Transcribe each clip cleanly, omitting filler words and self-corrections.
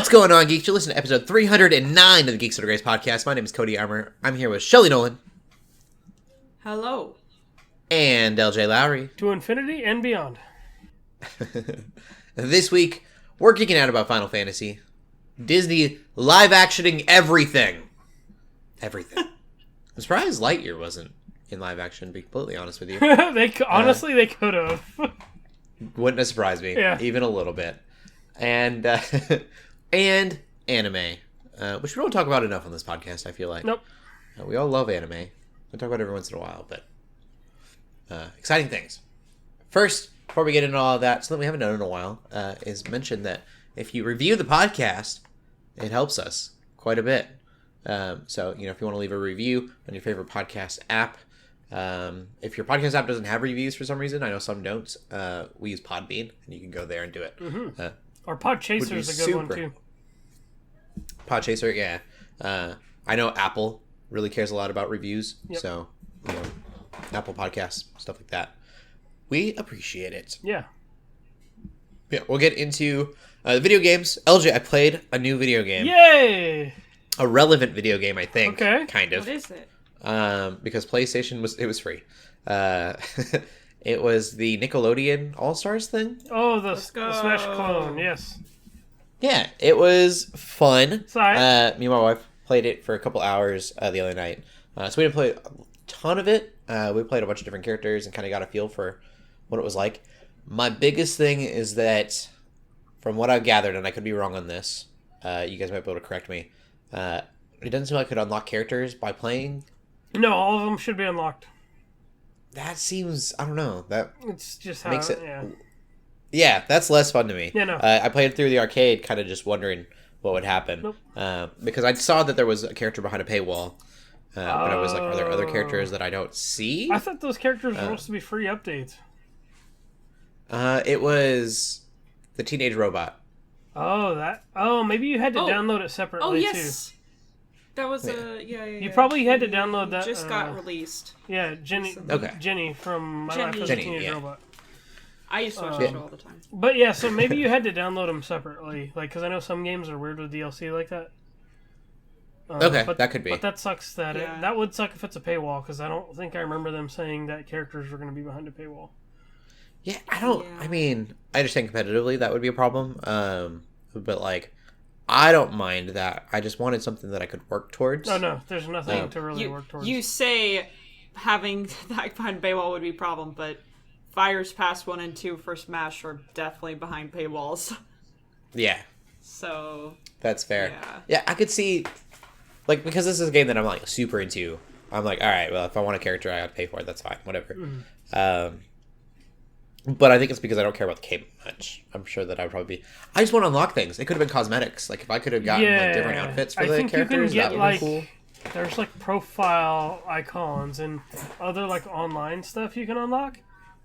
What's going on, geeks? You're listening to episode 309 of the Geeks Under Grace podcast. My name is Cody Armour. I'm here with Shelley Nollan. Hello. And Lj.Lowery. To infinity and beyond. This week, we're geeking out about Final Fantasy. Disney live-actioning everything. Everything. I'm surprised Lightyear wasn't in live-action, to be completely honest with you. They could have. Wouldn't have surprised me, even a little bit. And and anime, which we don't talk about enough on this podcast, I feel like. Nope. We all love anime. We talk about it every once in a while, but exciting things. First, before we get into all of that, something we haven't done in a while is mention that if you review the podcast, it helps us quite a bit. So, if you want to leave a review on your favorite podcast app, if your podcast app doesn't have reviews for some reason, I know some don't, we use Podbean, and you can go there and do it. Mm-hmm. Or Podchaser is a good one, too. Podchaser, yeah. I know Apple really cares a lot about reviews, so, Apple Podcasts, stuff like that. We appreciate it. Yeah. Yeah, we'll get into the video games. LJ, I played a new video game. Yay! A relevant video game, I think. Okay. Kind of. What is it? Because PlayStation was free. It was the Nickelodeon All-Stars thing. Oh, the Smash clone, yes. Yeah, it was fun. Sorry. Me and my wife played it for a couple hours the other night. So we didn't play a ton of it. We played a bunch of different characters and kind of got a feel for what it was like. My biggest thing is that, from what I've gathered, and I could be wrong on this, you guys might be able to correct me, it doesn't seem like I could unlock characters by playing. No, all of them should be unlocked. That seems, I don't know, that it's just how makes it. Yeah. Yeah, that's less fun to me. Yeah, no. I played through the arcade, kind of just wondering what would happen. Nope. Because I saw that there was a character behind a paywall, but I was like, are there other characters that I don't see? I thought those characters were supposed to be free updates. It was the teenage robot. Oh, maybe you had to download it separately, Oh, yes. too. That was yeah. You probably had to download that. Just got released. Yeah, Jenny. Okay. Jenny from My Life as a Teenage Robot. I used to watch that show all the time. But yeah, so maybe you had to download them separately, because I know some games are weird with DLC like that. Okay, that could be. But that sucks. That would suck if it's a paywall, because I don't think I remember them saying that characters were going to be behind a paywall. Yeah, I mean, I understand competitively that would be a problem, but like, I don't mind that. I just wanted something that I could work towards. Oh, no, there's nothing to really work towards. You say having that behind paywall would be a problem, but Fires Pass 1 and 2 for Smash are definitely behind paywalls. Yeah. So... That's fair. Yeah, I could see, like, because this is a game that I'm, like, super into. I'm like, alright, well, if I want a character, I have to pay for it. That's fine. Whatever. Mm-hmm. But I think it's because I don't care about the game much. I'm sure that I would probably be... I just want to unlock things. It could have been cosmetics. Like, if I could have gotten like different outfits for the characters, that would be cool. There's, like, profile icons and other, like, online stuff you can unlock,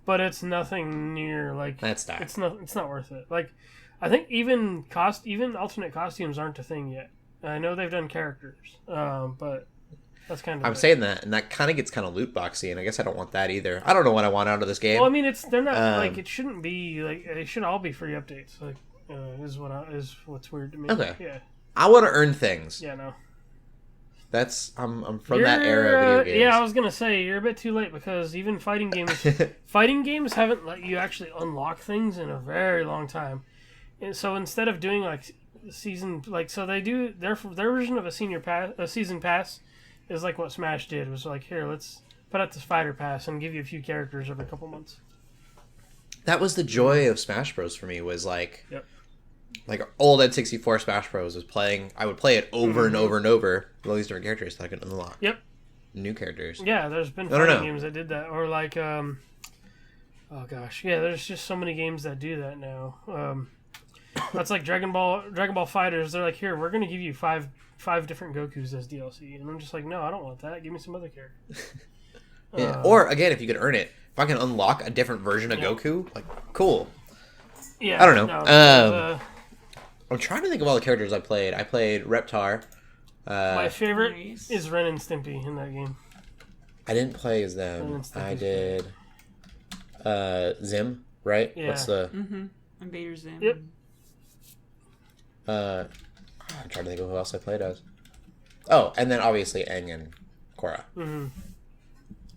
but it's nothing near, like... That's that. It's not worth it. Like, I think even alternate costumes aren't a thing yet. I know they've done characters, but... That's kind of I'm saying that, and that kind of gets kind of loot boxy, and I guess I don't want that either. I don't know what I want out of this game. Well, I mean, they're not like it shouldn't be like they should all be free updates. Like, is what's weird to me. Okay. Yeah. I want to earn things. Yeah. No. That's I'm from that era of video games. Yeah, I was gonna say you're a bit too late because even fighting games haven't let you actually unlock things in a very long time. And so instead of doing like season so they do their version of a season pass. Is like what Smash did. It was like, here, let's put out this fighter pass and give you a few characters every couple months. That was the joy of Smash Bros. For me, was like, like old N64 Smash Bros. Was playing. I would play it over and over and over with all these different characters that I could unlock. Yep. New characters. Yeah, there's been fighting games that did that, or like, oh gosh, yeah, there's just so many games that do that now. That's like Dragon Ball Fighters. They're like, here, we're gonna give you five different Gokus as DLC, and I'm just like, no, I don't want that. Give me some other character. Yeah. Or again, if you could earn it, if I can unlock a different version of Goku, like, cool. Yeah, I don't know. I'm trying to think of all the characters I played. I played Reptar. My favorite is Ren and Stimpy in that game. I didn't play as them. I did Zim, right? Yeah. What's the Invader Zim. Yep. trying to think of who else I played as. Oh, and then obviously Aang and Korra. Mm-hmm.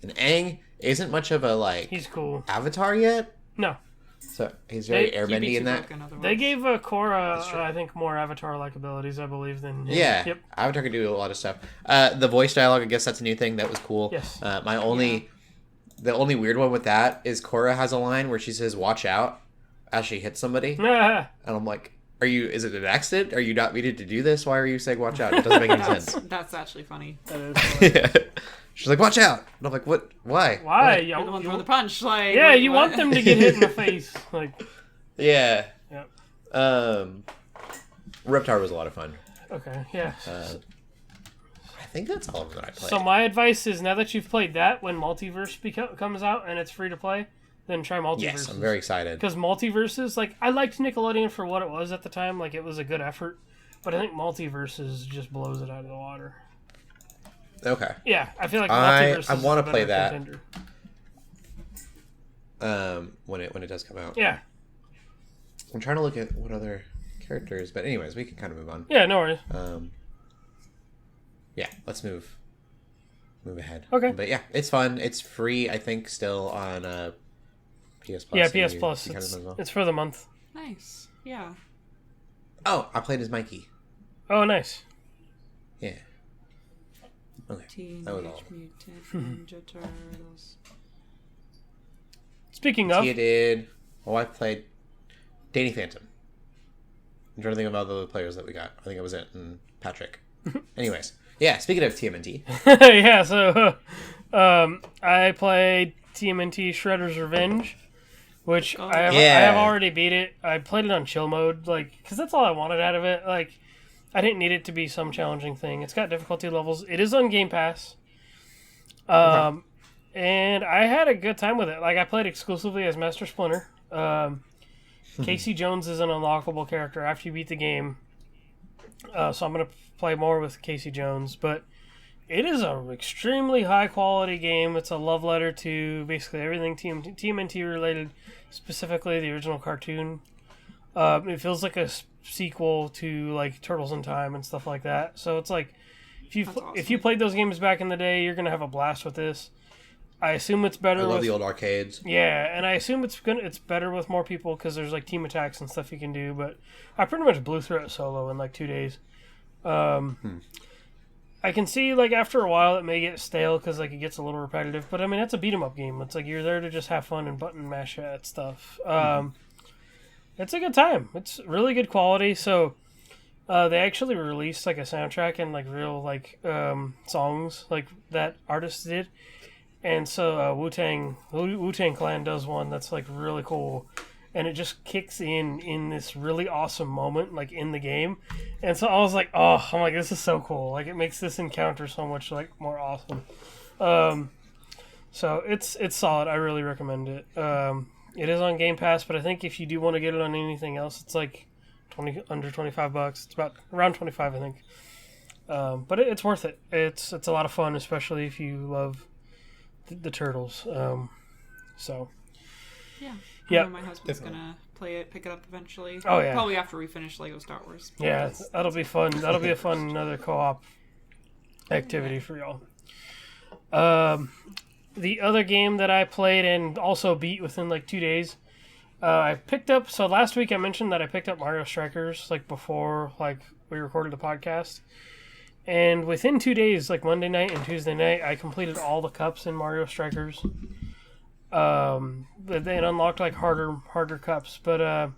And Aang isn't much of a, like... He's cool. Avatar yet? No. So he's very He'd be airbendy in too that. broken They gave Korra, That's true. I think, more Avatar-like abilities, I believe, than him. Yeah. Yep. Avatar can do a lot of stuff. The voice dialogue, I guess that's a new thing. That was cool. Yes. The only weird one with that is Korra has a line where she says, "Watch out," as she hits somebody. And I'm like, is it an accident? Are you not needed to do this? Why are you saying watch out? It doesn't make any sense. That's actually funny. That is funny. Yeah. She's like, watch out. And I'm like, what? Why? Why? What? You're the one throwing the punch. Like, Yeah, wait, you what? want them to get hit in the face. Like, Yeah. Yep. Reptar was a lot of fun. Okay, yeah. I think that's all of them that I played. So my advice is, now that you've played that, when Multiverse comes out and it's free to play, then try Multiverse. Yes, I'm very excited. Because Multiverses, like, I liked Nickelodeon for what it was at the time. Like, it was a good effort. But I think Multiverses just blows it out of the water. Okay. Yeah, I feel like I Multiverses wanna is a play better that. contender. When it does come out. Yeah. I'm trying to look at what other characters, but anyways, we can kind of move on. Yeah, no worries. Yeah, let's move ahead. Okay. But yeah, it's fun. It's free, I think, still on PS Plus. Yeah, and PS you Plus. kind of as well. It's for the month. Nice. Yeah. Oh, I played as Mikey. Oh, nice. Yeah. Okay. Teenage That was all. Mutant Ninja Turtles. Speaking of, Tia did. Oh, I played Danny Phantom. I'm trying to think of all the other players that we got. I think it was it and Patrick. Anyways, yeah. Speaking of TMNT, yeah, so I played TMNT Shredder's Revenge, which I have already beat it. I played it on chill mode, like, because that's all I wanted out of it. Like, I didn't need it to be some challenging thing. It's got difficulty levels. It is on Game Pass. And I had a good time with it. Like, I played exclusively as Master Splinter. Casey Jones is an unlockable character after you beat the game. So I'm going to play more with Casey Jones. But it is an extremely high-quality game. It's a love letter to basically everything TMNT related, specifically the original cartoon. It feels like a sequel to, like, Turtles in Time and stuff like that. So it's like, if you played those games back in the day, you're going to have a blast with this. I assume it's better. I love the old arcades. Yeah, and I assume it's better with more people because there's like team attacks and stuff you can do. But I pretty much blew through it solo in like 2 days. I can see like after a while it may get stale because like it gets a little repetitive. But I mean that's a beat 'em up game. It's like you're there to just have fun and button mash at stuff. It's a good time. It's really good quality. So they actually released like a soundtrack and like real like songs like that artist did. And so Wu-Tang Clan does one that's like really cool, and it just kicks in this really awesome moment like in the game, and so I was like, I'm like, this is so cool. Like it makes this encounter so much like more awesome. So it's solid. I really recommend it. It is on Game Pass, but I think if you do want to get it on anything else, it's like under $25. It's about around 25, I think. But it's worth it. It's a lot of fun, especially if you love the Turtles. So Yeah. Yeah. My husband's gonna pick it up eventually. Oh, yeah. Probably after we finish Lego Star Wars. yeah, that'll be fun. That'll be a fun another co-op activity for y'all. The other game that I played and also beat within like 2 days, I picked up. So last week I mentioned that I picked up Mario Strikers like before like we recorded the podcast. And within 2 days, like Monday night and Tuesday night, I completed all the cups in Mario Strikers. But they unlocked like harder cups. But I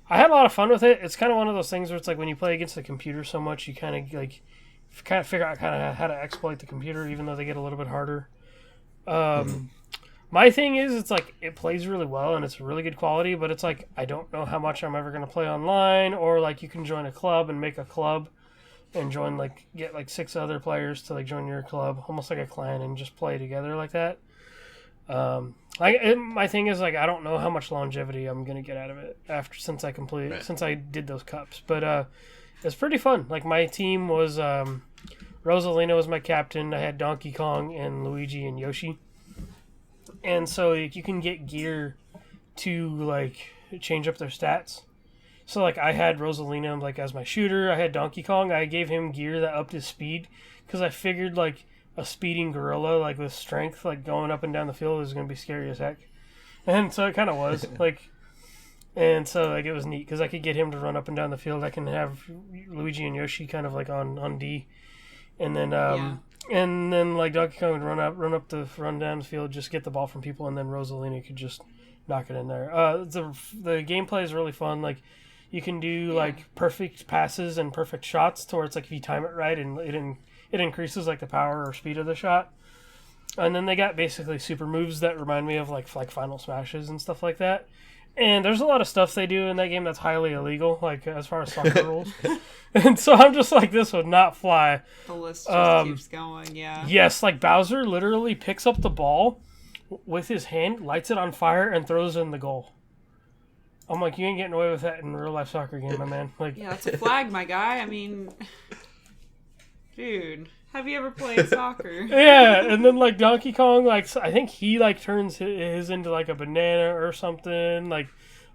had a lot of fun with it. It's kind of one of those things where it's like when you play against the computer so much, you kind of figure out how to exploit the computer, even though they get a little bit harder. My thing is, it's like it plays really well and it's really good quality, but it's like I don't know how much I'm ever going to play online, or like you can join a club and make a club. And get like 6 other players to like join your club, almost like a clan, and just play together like that. My thing is like I don't know how much longevity I'm gonna get out of it since I did those cups. But it's pretty fun. Like my team was Rosalina was my captain. I had Donkey Kong and Luigi and Yoshi, and so like, you can get gear to like change up their stats. So, like, I had Rosalina, like, as my shooter. I had Donkey Kong. I gave him gear that upped his speed. Because I figured, like, a speeding gorilla, like, with strength, like, going up and down the field was going to be scary as heck. And so it kind of was. Like, and so, like, it was neat. Because I could get him to run up and down the field. I can have Luigi and Yoshi kind of, like, on D. And then, and then, like, Donkey Kong would run down the field, just get the ball from people, and then Rosalina could just knock it in there. The gameplay is really fun. Like, you can do like perfect passes and perfect shots, to where it's like if you time it right, and it increases like the power or speed of the shot. And then they got basically super moves that remind me of like Final Smashes and stuff like that. And there's a lot of stuff they do in that game that's highly illegal, like as far as soccer rules. And so I'm just like, this would not fly. The list just keeps going, yeah. Yes, like Bowser literally picks up the ball with his hand, lights it on fire, and throws it in the goal. I'm like, you ain't getting away with that in a real life soccer game, my man. Like, yeah, it's a flag, my guy. I mean, dude, have you ever played soccer? Yeah, and then like Donkey Kong, like I think he like turns his into like a banana or something. Like,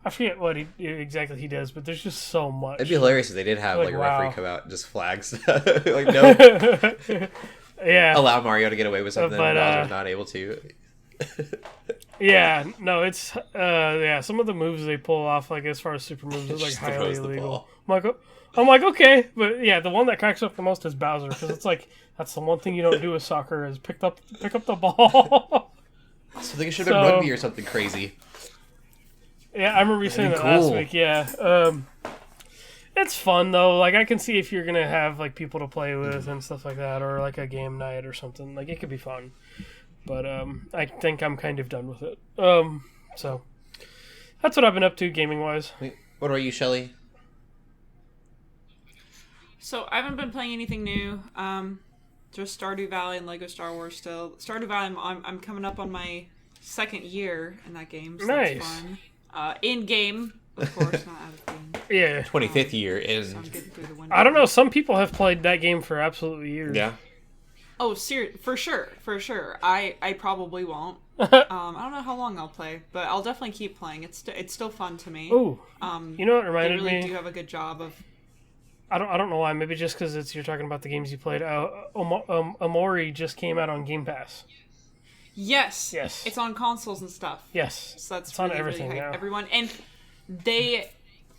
I forget what exactly he does, but there's just so much. It'd be hilarious if they did have like a wow. referee come out and just flags, like no, yeah, allow Mario to get away with something, but Bowser's not able to. Yeah, no, it's some of the moves they pull off, like as far as super moves, is like Just highly throws the illegal. ball. I'm like, okay, but yeah, the one that cracks up the most is Bowser, because it's like that's the one thing you don't do with soccer is pick up the ball. So they should have been rugby or something crazy. Yeah, I remember you saying that last week. Yeah, it's fun though. Like I can see if you're gonna have like people to play with and stuff like that, or like a game night or something. Like it could be fun. But I think I'm kind of done with it. So that's what I've been up to gaming wise. What about you, Shelley? So I haven't been playing anything new. Just Stardew Valley and Lego Star Wars still. Stardew Valley, I'm coming up on my second year in that game. So nice. That's fun. In game, of course, not out of game. Yeah. 25th year in. So I'm getting through the window. I don't know. Some people have played that game for absolutely years. Yeah. Oh, for sure. I probably won't. I don't know how long I'll play, but I'll definitely keep playing. It's still fun to me. Ooh. You know what reminded me? They really me? do have a good job of. I don't know why. Maybe just because you're talking about the games you played. Omori just came out on Game Pass. Yes. Yes. It's on consoles and stuff. Yes. So that's it's really, on everything really hype. now. Everyone, and they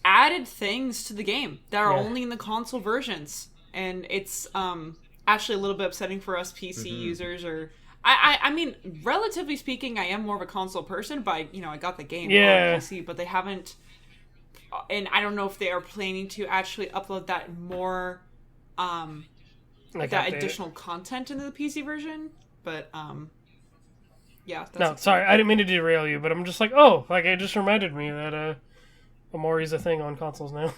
added things to the game that are only in the console versions, and it's actually a little bit upsetting for us PC users. Or I mean, relatively speaking, I am more of a console person, but I got the game on PC, but they haven't. And I don't know if they are planning to actually upload that more, like that additional content into the PC version. But yeah. That's no, sorry, I didn't mean to derail you, but I'm just like, it just reminded me that Omori's a thing on consoles now.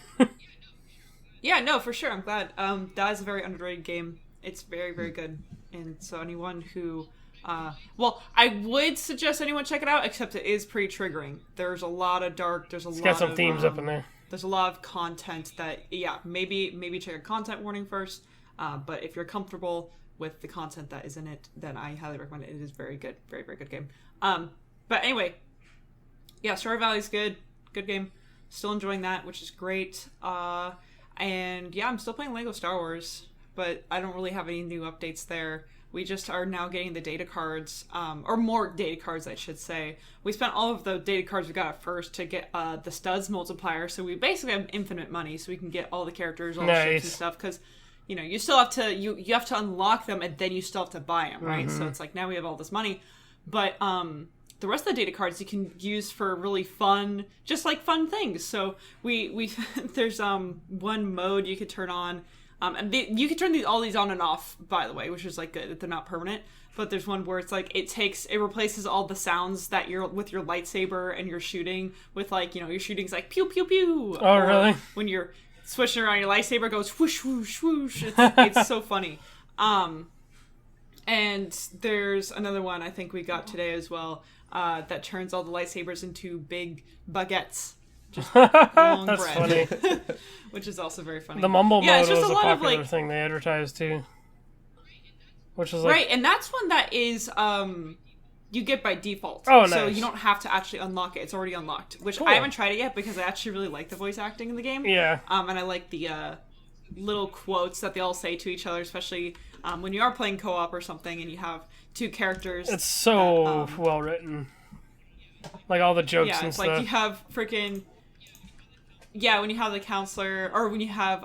Yeah, no, for sure. I'm glad. That is a very underrated game. It's very, very good. And so anyone who, I would suggest anyone check it out, except it is pretty triggering. There's a lot of dark, it's got some themes up in there. There's a lot of content that, maybe check a content warning first. But if you're comfortable with the content that is in it, then I highly recommend it. It is very good. Very, very good game. But anyway, yeah, Stardew Valley's good. Good game. Still enjoying that, which is great. And yeah, I'm still playing Lego Star Wars, but I don't really have any new updates there. We just are now getting the data cards, or more data cards, I should say. We spent all of the data cards we got at first to get the studs multiplier, so we basically have infinite money, so we can get all the characters, all the ships and stuff, because, you still have to, you have to unlock them, and then you still have to buy them, right? So it's like, now we have all this money, but the rest of the data cards you can use for really fun, just like fun things. So we there's one mode you could turn on, and you can turn all these on and off, by the way, which is like good. They're not permanent, but there's one where it's like it replaces all the sounds that you're with your lightsaber and you're shooting with, like, your shooting's like pew pew pew. Oh, really? When you're switching around, your lightsaber it goes whoosh whoosh whoosh. It's so funny. And there's another one I think we got today as well. That turns all the lightsabers into big baguettes. Just long That's bread. funny. Which is also very funny. The mumble mode it's just was a lot popular of, thing they advertised too. Which is like... Right, and that's one that is you get by default. Oh, nice. So you don't have to actually unlock it. It's already unlocked, which Cool. I haven't tried it yet because I actually really like the voice acting in the game. Yeah. And I like the little quotes that they all say to each other, especially when you are playing co-op or something and you have two characters. It's so well written. Like all the jokes and it's stuff. like you have freaking... Yeah, when you have the counselor, or when you have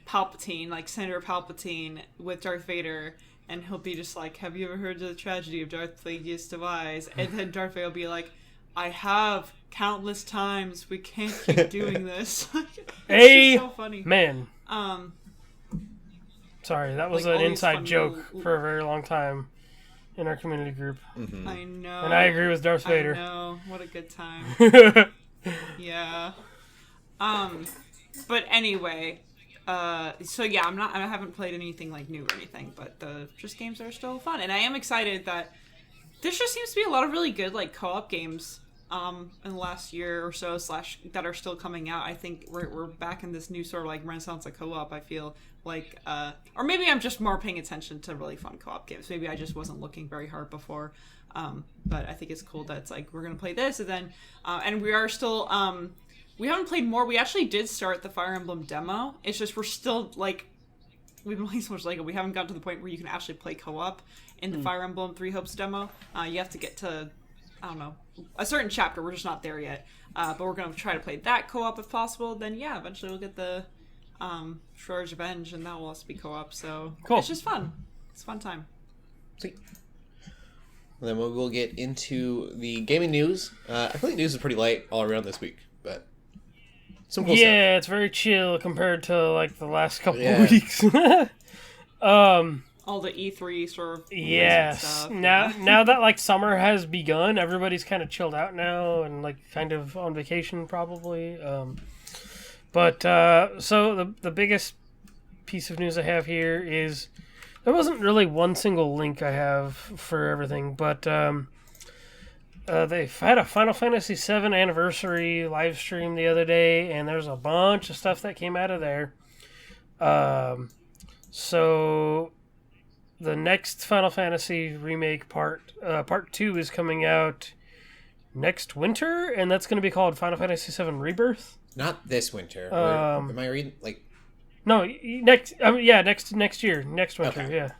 Palpatine, like Senator Palpatine with Darth Vader, and he'll be just like, have you ever heard of the tragedy of Darth Plagueis demise? And then Darth Vader will be like, I have countless times. We can't keep doing this. It's just so funny. Man. Sorry, that was an inside joke for a very long time in our community group. Mm-hmm. I know. And I agree with Darth Vader. I know. What a good time. Yeah. But anyway, so yeah, I haven't played anything like new or anything, but the just games are still fun, and I am excited that there just seems to be a lot of really good like co-op games in the last year or so / that are still coming out. I think we're back in this new sort of like renaissance of co-op. I feel like, or maybe I'm just more paying attention to really fun co-op games. Maybe I just wasn't looking very hard before. But I think it's cool that it's like we're gonna play this, and then and we are still we haven't played more. We actually did start the Fire Emblem demo. It's just we're still like we've been playing so much Lego. We haven't gotten to the point where you can actually play co-op in the Fire Emblem Three Hopes demo. You have to get to, I don't know, a certain chapter. We're just not there yet. But we're gonna try to play that co-op if possible. Then yeah, eventually we'll get the Shredder's Revenge, and that will also be co-op. So cool. It's just fun. It's a fun time. Sweet. Then we'll get into the gaming news. I feel like news is pretty light all around this week, but some cool stuff. Yeah, it's very chill compared to like the last couple of weeks. All the E3 sort of yes. stuff. Now that like summer has begun, everybody's kind of chilled out now and like kind of on vacation probably. But so the biggest piece of news I have here is there wasn't really one single link I have for everything, but they've had a Final Fantasy VII anniversary live stream the other day, and there's a bunch of stuff that came out of there. So the next Final Fantasy remake part 2 is coming out next winter, and that's going to be called Final Fantasy VII Rebirth. Not this winter. Am I reading like? No, next year, next winter. Okay. Yeah.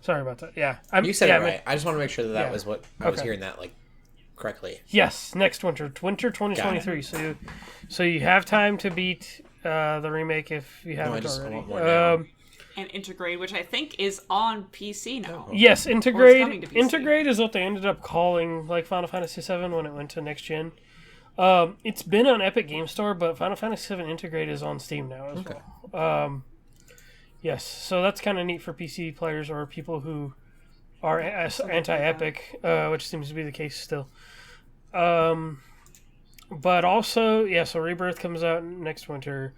Sorry about that. Yeah, You said it right. I just want to make sure that was what I was hearing that like correctly. Yes, next winter 2023. So you have time to beat the remake if you haven't already. Want more now. And Integrate, which I think is on PC now. Yes, Or it's coming to PC. Integrate is what they ended up calling like Final Fantasy VII when it went to next gen. It's been on Epic Game Store, but Final Fantasy VII Integrate is on Steam now as well. Yes, so that's kind of neat for PC players or people who are anti-Epic, which seems to be the case still. But also, so Rebirth comes out next winter.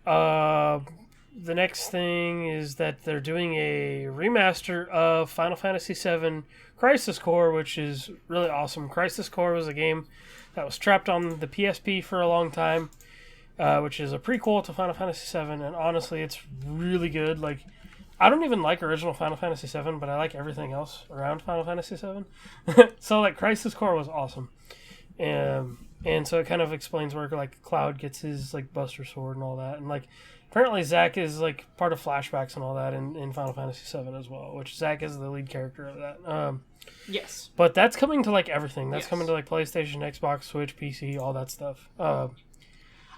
The next thing is that they're doing a remaster of Final Fantasy VII Crisis Core, which is really awesome. Crisis Core was a game that was trapped on the PSP for a long time, which is a prequel to Final Fantasy VII, and honestly, it's really good. Like, I don't even like original Final Fantasy VII, but I like everything else around Final Fantasy VII. So, like, Crisis Core was awesome. And so it kind of explains where, like, Cloud gets his, like, Buster Sword and all that, and, like, apparently Zack is like part of flashbacks and all that in Final Fantasy VII as well, which Zack is the lead character of that. Yes. But that's coming to like everything. That's coming to like PlayStation, Xbox, Switch, PC, all that stuff.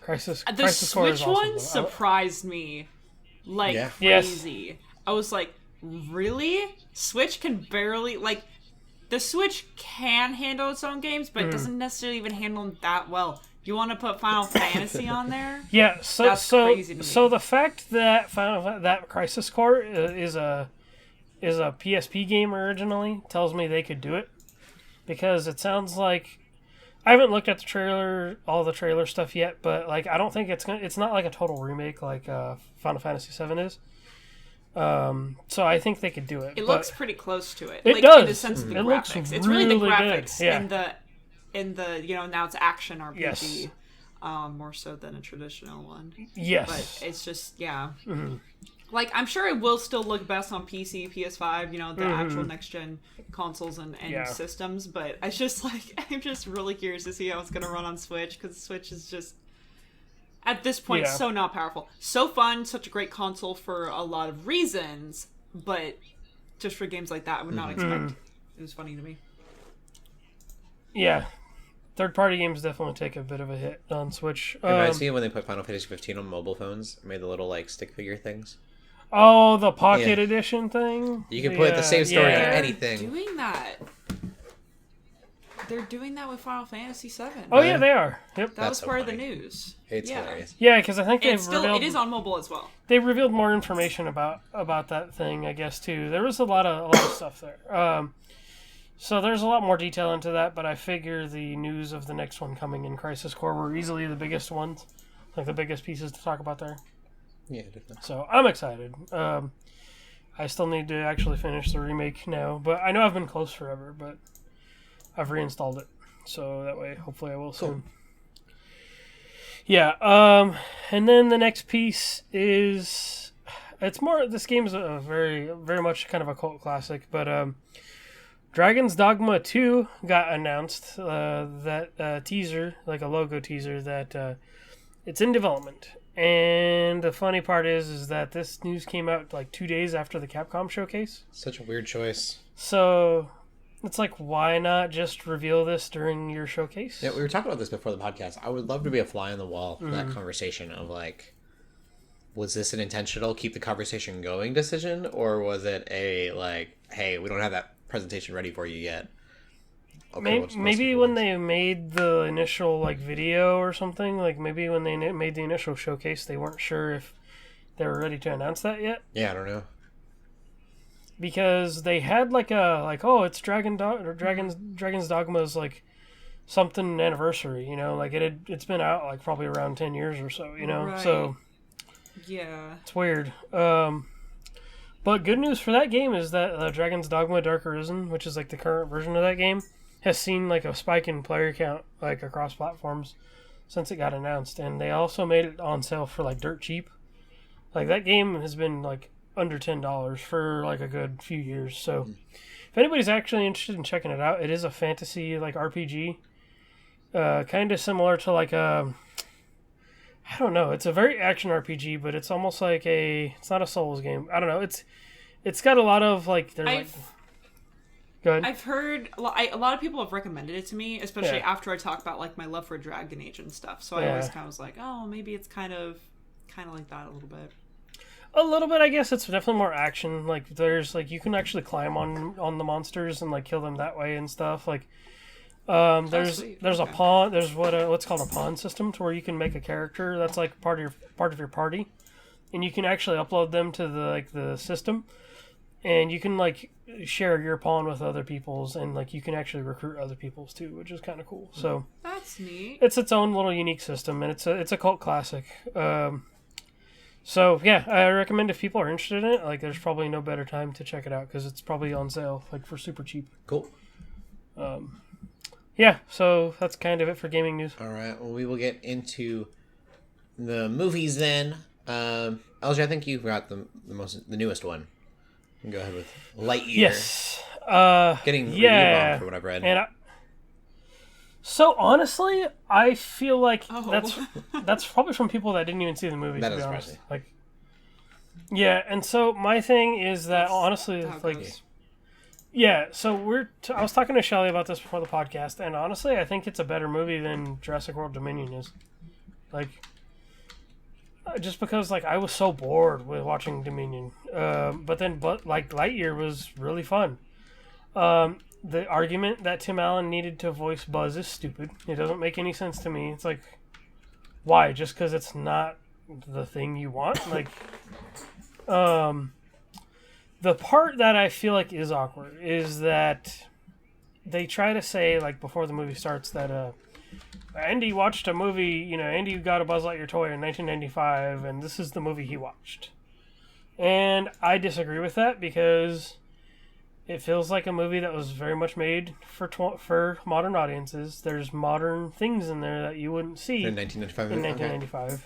Crisis The Core Switch is awesome, one surprised me like crazy. I was like, really? Switch can barely like the Switch can handle its own games, but it doesn't necessarily even handle them that well. You want to put Final Fantasy on there? Yeah, That's crazy to me. So the fact that that Crisis Core is a PSP game originally tells me they could do it, because it sounds like I haven't looked at all the trailer stuff yet, but like I don't think it's not like a total remake like Final Fantasy VII is. So I think they could do it. It looks pretty close to it. It like, does. In the sense of the It graphics. looks It's really the really graphics good. in the now it's action RPG. Yes. More so than a traditional one. Yes. But it's just, Like, I'm sure it will still look best on PC, PS5, you know, the actual next-gen consoles and systems, but I just, like, I'm just really curious to see how it's going to run on Switch, because Switch is just, at this point, so not powerful. So fun, such a great console for a lot of reasons, but just for games like that, I would not expect. It was funny to me. Yeah. Third-party games definitely take a bit of a hit on Switch. It reminds me of when they put Final Fantasy 15 on mobile phones, made the little, like, stick figure things. Oh, the Pocket Edition thing? You can put the same story on anything. They're doing that. They're doing that with Final Fantasy 7. Oh, yeah, they are. Yep. That was part of the news. It's hilarious. Yeah, because I think it is on mobile as well. They revealed more information about that thing, I guess, too. There was a lot of stuff there. So there's a lot more detail into that, but I figure the news of the next one coming in Crisis Core were easily the biggest ones, like the biggest pieces to talk about there. Yeah, definitely. So I'm excited. I still need to actually finish the remake now, but I know I've been close forever, but I've reinstalled it, so that way hopefully I will soon. Yeah, and then the next piece is, it's more, this game is a very, very much kind of a cult classic, but Dragon's Dogma 2 got announced, that teaser, like a logo teaser, that it's in development. And the funny part is that this news came out like 2 days after the Capcom showcase. Such a weird choice. So it's like, why not just reveal this during your showcase? Yeah, we were talking about this before the podcast. I would love to be a fly on the wall for that conversation of like, was this an intentional keep the conversation going decision, or was it a like, hey, we don't have that presentation ready for you yet? Okay, maybe when they made the initial like video or something, like maybe when they made the initial showcase, they weren't sure if they were ready to announce that yet. Yeah, I don't know. Because they had it's Dragon's Dogma's like something anniversary, you know, like it's been out like probably around 10 years or so, you know. Right. So yeah, it's weird. But good news for that game is that Dragon's Dogma Dark Arisen, which is like the current version of that game, has seen like a spike in player count like across platforms since it got announced, and they also made it on sale for like dirt cheap. Like that game has been like under $10 for like a good few years. So if anybody's actually interested in checking it out, it is a fantasy like RPG, kind of similar to like a, I don't know, it's a very action RPG, but it's almost like it's not a Souls game. I don't know. It's got a lot of like, Go ahead. I've heard a lot of people have recommended it to me, especially after I talk about like my love for Dragon Age and stuff. So I always kind of was like, oh, maybe it's kind of like that a little bit. A little bit, I guess. It's definitely more action. Like there's like you can actually climb on the monsters and like kill them that way and stuff. Like there's a pawn. There's what's called a pawn system, to where you can make a character that's like part of your party, and you can actually upload them to the system, and you can like share your pawn with other people's, and like you can actually recruit other people's too, which is kind of cool. So that's neat. It's its own little unique system, and it's a cult classic. So yeah, I recommend if people are interested in it, like there's probably no better time to check it out because it's probably on sale like for super cheap. Cool. Yeah, so that's kind of it for gaming news. All right, well, we will get into the movies then. LJ, I think you got the newest one. You can go ahead with Lightyear. Yes. Getting review bombed for what I've read. And so honestly, I feel like that's probably from people that didn't even see the movie. That to is be honest. surprising. Like, yeah, and so my thing is that honestly, like. Yeah, so I was talking to Shelley about this before the podcast, and honestly, I think it's a better movie than Jurassic World Dominion is. Like, just because like I was so bored with watching Dominion, but Lightyear was really fun. The argument that Tim Allen needed to voice Buzz is stupid. It doesn't make any sense to me. It's like, why? Just because it's not the thing you want? Like, the part that I feel like is awkward is that they try to say, like, before the movie starts that, Andy watched a movie, Andy got a Buzz Lightyear toy in 1995, and this is the movie he watched. And I disagree with that because it feels like a movie that was very much made for modern audiences. There's modern things in there that you wouldn't see in 1995.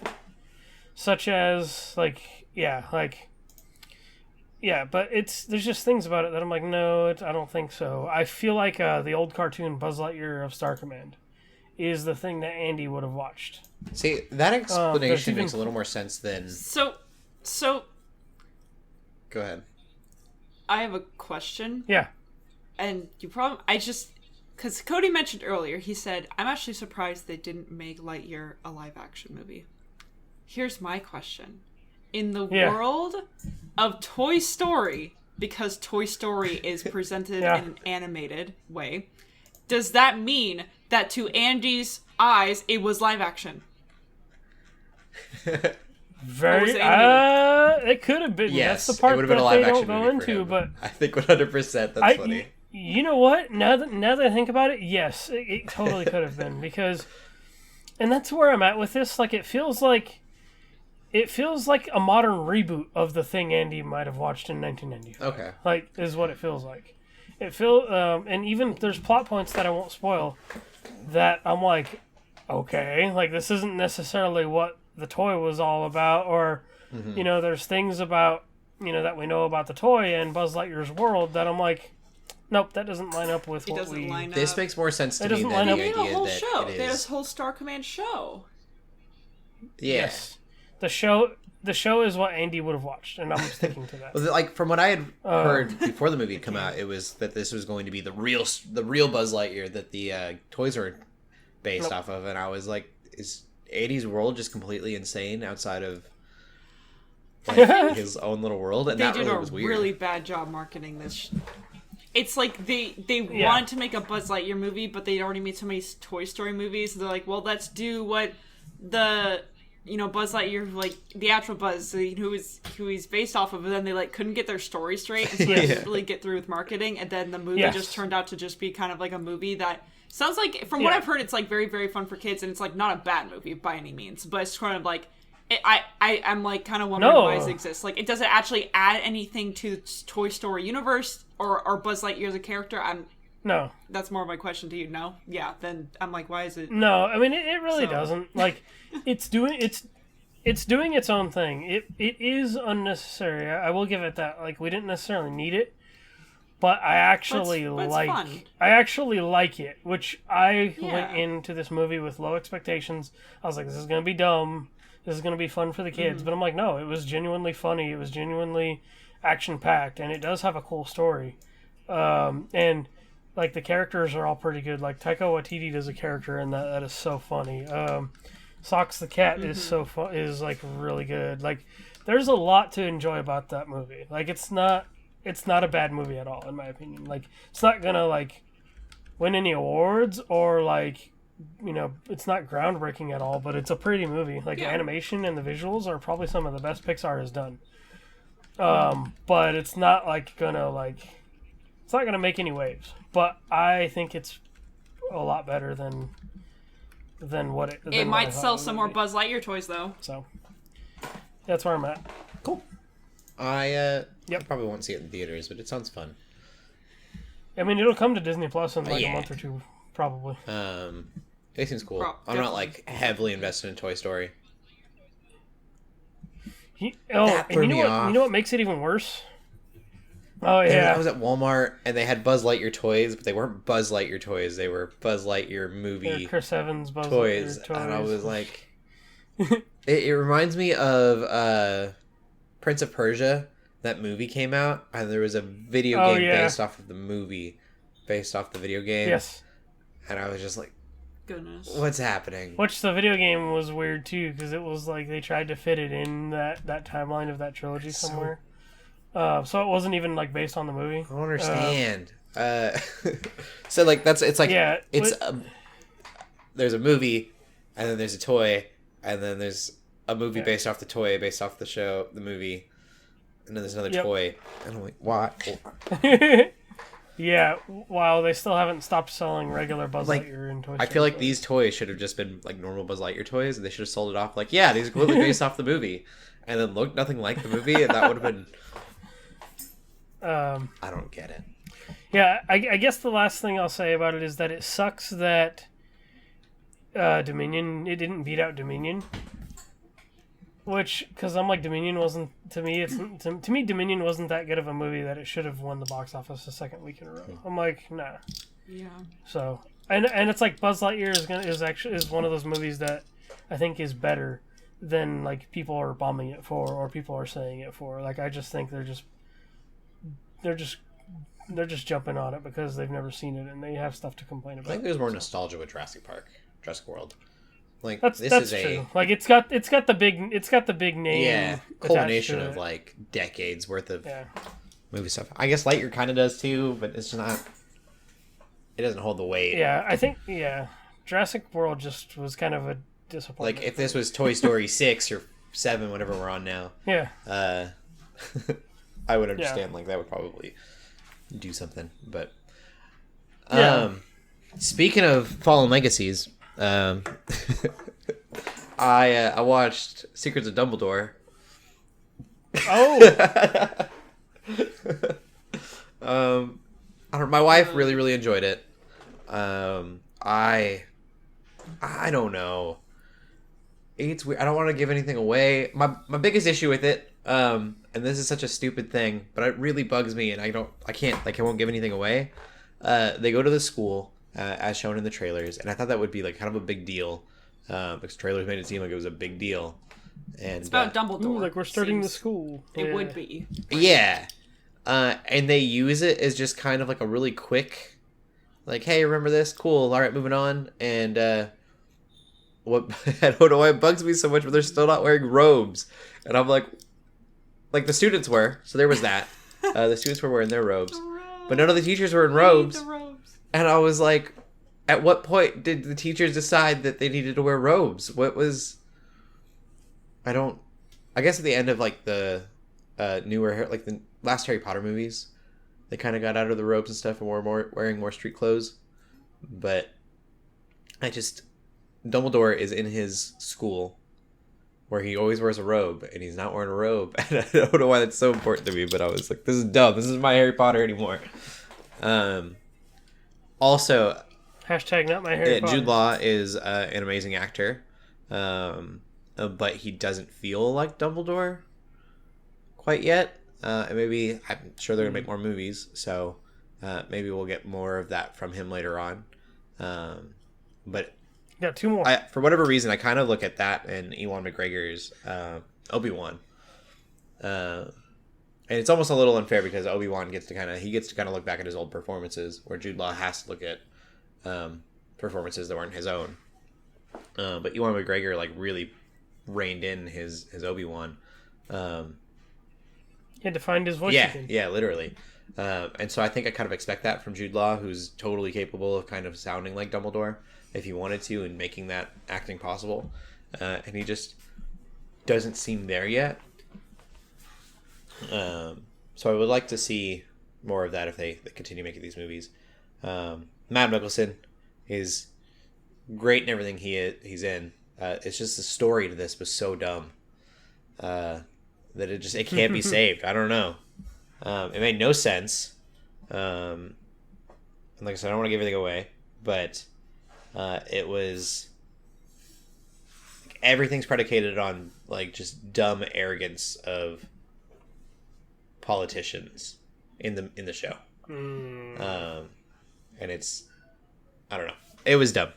Such as, Yeah, but there's just things about it that I'm like, no, I don't think so. I feel like the old cartoon Buzz Lightyear of Star Command is the thing that Andy would have watched. See, that explanation makes a little more sense than... So... Go ahead. I have a question. Yeah. And because Cody mentioned earlier, he said, I'm actually surprised they didn't make Lightyear a live-action movie. Here's my question. In the world of Toy Story, because Toy Story is presented in an animated way, does that mean that to Andy's eyes, it was live-action? It could have been. Yes, that's the part it would have been that a live they action don't go movie into. But I think 100% that's funny. You know what? Now that I think about it, yes, it totally could have been because, and that's where I'm at with this. Like, it feels like a modern reboot of the thing Andy might have watched in 1995. Okay, like is what it feels like. And even there's plot points that I won't spoil that I'm like, okay, like this isn't necessarily what the toy was all about, or there's things about that we know about the toy and Buzz Lightyear's world that I'm like, nope, that doesn't line up with what we... line up. This makes more sense to me than the They idea made a whole that show. it is... They had a whole Star Command show. Yeah. Yes. The show is what Andy would have watched, and I'm sticking to that. Well, like, from what I had heard before the movie had come out, it was that this was going to be the real Buzz Lightyear that the toys were based off of, and I was like, is 80s world just completely insane outside of like, his own little world? And that really was weird. They did a really bad job marketing this. It's like they wanted to make a Buzz Lightyear movie, but they'd already made so many Toy Story movies. So they're like, well, let's do what the Buzz Lightyear, like the actual Buzz, who he's based off of. But then they like couldn't get their story straight, and so they didn't really get through with marketing. And then the movie just turned out to just be kind of like a movie that sounds like, from what I've heard, it's like very, very fun for kids, and it's like not a bad movie by any means, but it's kind of like. I'm like kind of wondering why it exists. Like, it doesn't actually add anything to the Toy Story universe or Buzz Lightyear as a character. No. That's more of my question to you. No? Yeah. Then I'm like, why is it? No, I mean it really doesn't. Like, it's doing its own thing. It is unnecessary. I will give it that. Like, we didn't necessarily need it, but I actually like it. Which I went into this movie with low expectations. I was like, this is gonna be dumb. This is going to be fun for the kids. But I'm like, no, it was genuinely funny. It was genuinely action-packed. And it does have a cool story. And, like, the characters are all pretty good. Like, Taika Waititi does a character, and that is so funny. Socks the Cat is like, really good. Like, there's a lot to enjoy about that movie. Like, it's not a bad movie at all, in my opinion. Like, it's not going to, like, win any awards or, like... it's not groundbreaking at all, but it's a pretty movie. Like, the animation and the visuals are probably some of the best Pixar has done. But it's not, like, it's not gonna make any waves. But I think it's a lot better than what it... It might sell some more Buzz Lightyear toys, though. So, that's where I'm at. Cool. I probably won't see it in theaters, but it sounds fun. I mean, it'll come to Disney Plus in, like, a month or two, probably. It seems cool. I'm not, like, heavily invested in Toy Story. You know what makes it even worse? Oh, yeah. I was at Walmart, and they had Buzz Lightyear toys, but they weren't Buzz Lightyear toys. They were Buzz Lightyear movie Chris Evans Buzz toys. Lightyear toys. And I was like... it reminds me of Prince of Persia. That movie came out, and there was a video game based off of the movie, based off the video game. Yes. And I was just like, goodness, what's happening? Which the video game was weird too, because it was like they tried to fit it in that timeline of that trilogy somewhere. So it wasn't even like based on the movie. I don't understand. So like there's a movie, and then there's a toy, and then there's a movie based off the toy, based off the show, the movie, and then there's another toy. And I'm like, why? Yeah, while they still haven't stopped selling regular Buzz Lightyear in Toy Story. I feel like these toys should have just been like normal Buzz Lightyear toys, and they should have sold it off like, yeah, these are completely based off the movie, and then looked nothing like the movie, and that would have been... I don't get it. Yeah, I guess the last thing I'll say about it is that it sucks that Dominion, it didn't beat out Dominion. Which, because I'm like, Dominion wasn't, to me, Dominion wasn't that good of a movie that it should have won the box office the second week in a row. I'm like, nah. Yeah. So, and it's like Buzz Lightyear is one of those movies that I think is better than like people are bombing it for or people are saying it for. Like, I just think they're just jumping on it because they've never seen it and they have stuff to complain about. I think there's more nostalgia with Jurassic World. Like that's true. Like it's got the big name. Yeah, culmination of like decades worth of movie stuff. I guess Lightyear kind of does too, but it's not. It doesn't hold the weight. Yeah, I think Jurassic World just was kind of a disappointment. Like if this was Toy Story 6 or 7, whatever we're on now. Yeah. I would understand. Like that would probably do something, but speaking of Fallen Legacies. I watched Secrets of Dumbledore. Oh. I don't. My wife really enjoyed it. I don't know. It's weird. I don't want to give anything away. My biggest issue with it, and this is such a stupid thing, but it really bugs me, and I won't give anything away. They go to the school. As shown in the trailers, and I thought that would be like kind of a big deal because trailers made it seem like it was a big deal. And it's about Dumbledore. Ooh, like we're starting the school. It would be. Yeah, and they use it as just kind of like a really quick, like, hey, remember this? Cool. All right, moving on. And what I don't know why it bugs me so much, but they're still not wearing robes, and I'm like the students were, so there was that. The students were wearing their robes, but none of the teachers were in robes. And I was like, at what point did the teachers decide that they needed to wear robes? What was... I guess at the end of like the newer, like the last Harry Potter movies, they kind of got out of the robes and stuff and were wearing more street clothes. But Dumbledore is in his school where he always wears a robe and he's not wearing a robe. And I don't know why that's so important to me, but I was like, this is dumb. This isn't my Harry Potter anymore. Also, hashtag not my Harry Potter. Jude Law is an amazing actor, but he doesn't feel like Dumbledore quite yet. And maybe I'm sure they're gonna make more movies, so maybe we'll get more of that from him later on. But got 2 more. For whatever reason, I kind of look at that and Ewan McGregor's Obi-Wan. And it's almost a little unfair because Obi-Wan gets to kind of look back at his old performances, where Jude Law has to look at performances that weren't his own. But Ewan McGregor like really reined in his Obi-Wan. He had to find his voice again. Yeah, literally. And so I think I kind of expect that from Jude Law, who's totally capable of kind of sounding like Dumbledore if he wanted to and making that acting possible. And he just doesn't seem there yet. So I would like to see more of that if they continue making these movies. Matt Mickelson is great in everything he's in. It's just the story to this was so dumb that it can't be saved. I don't know. It made no sense. And like I said, I don't want to give anything away, but it was everything's predicated on like just dumb arrogance of politicians in the show. And it's, I don't know, it was dumb.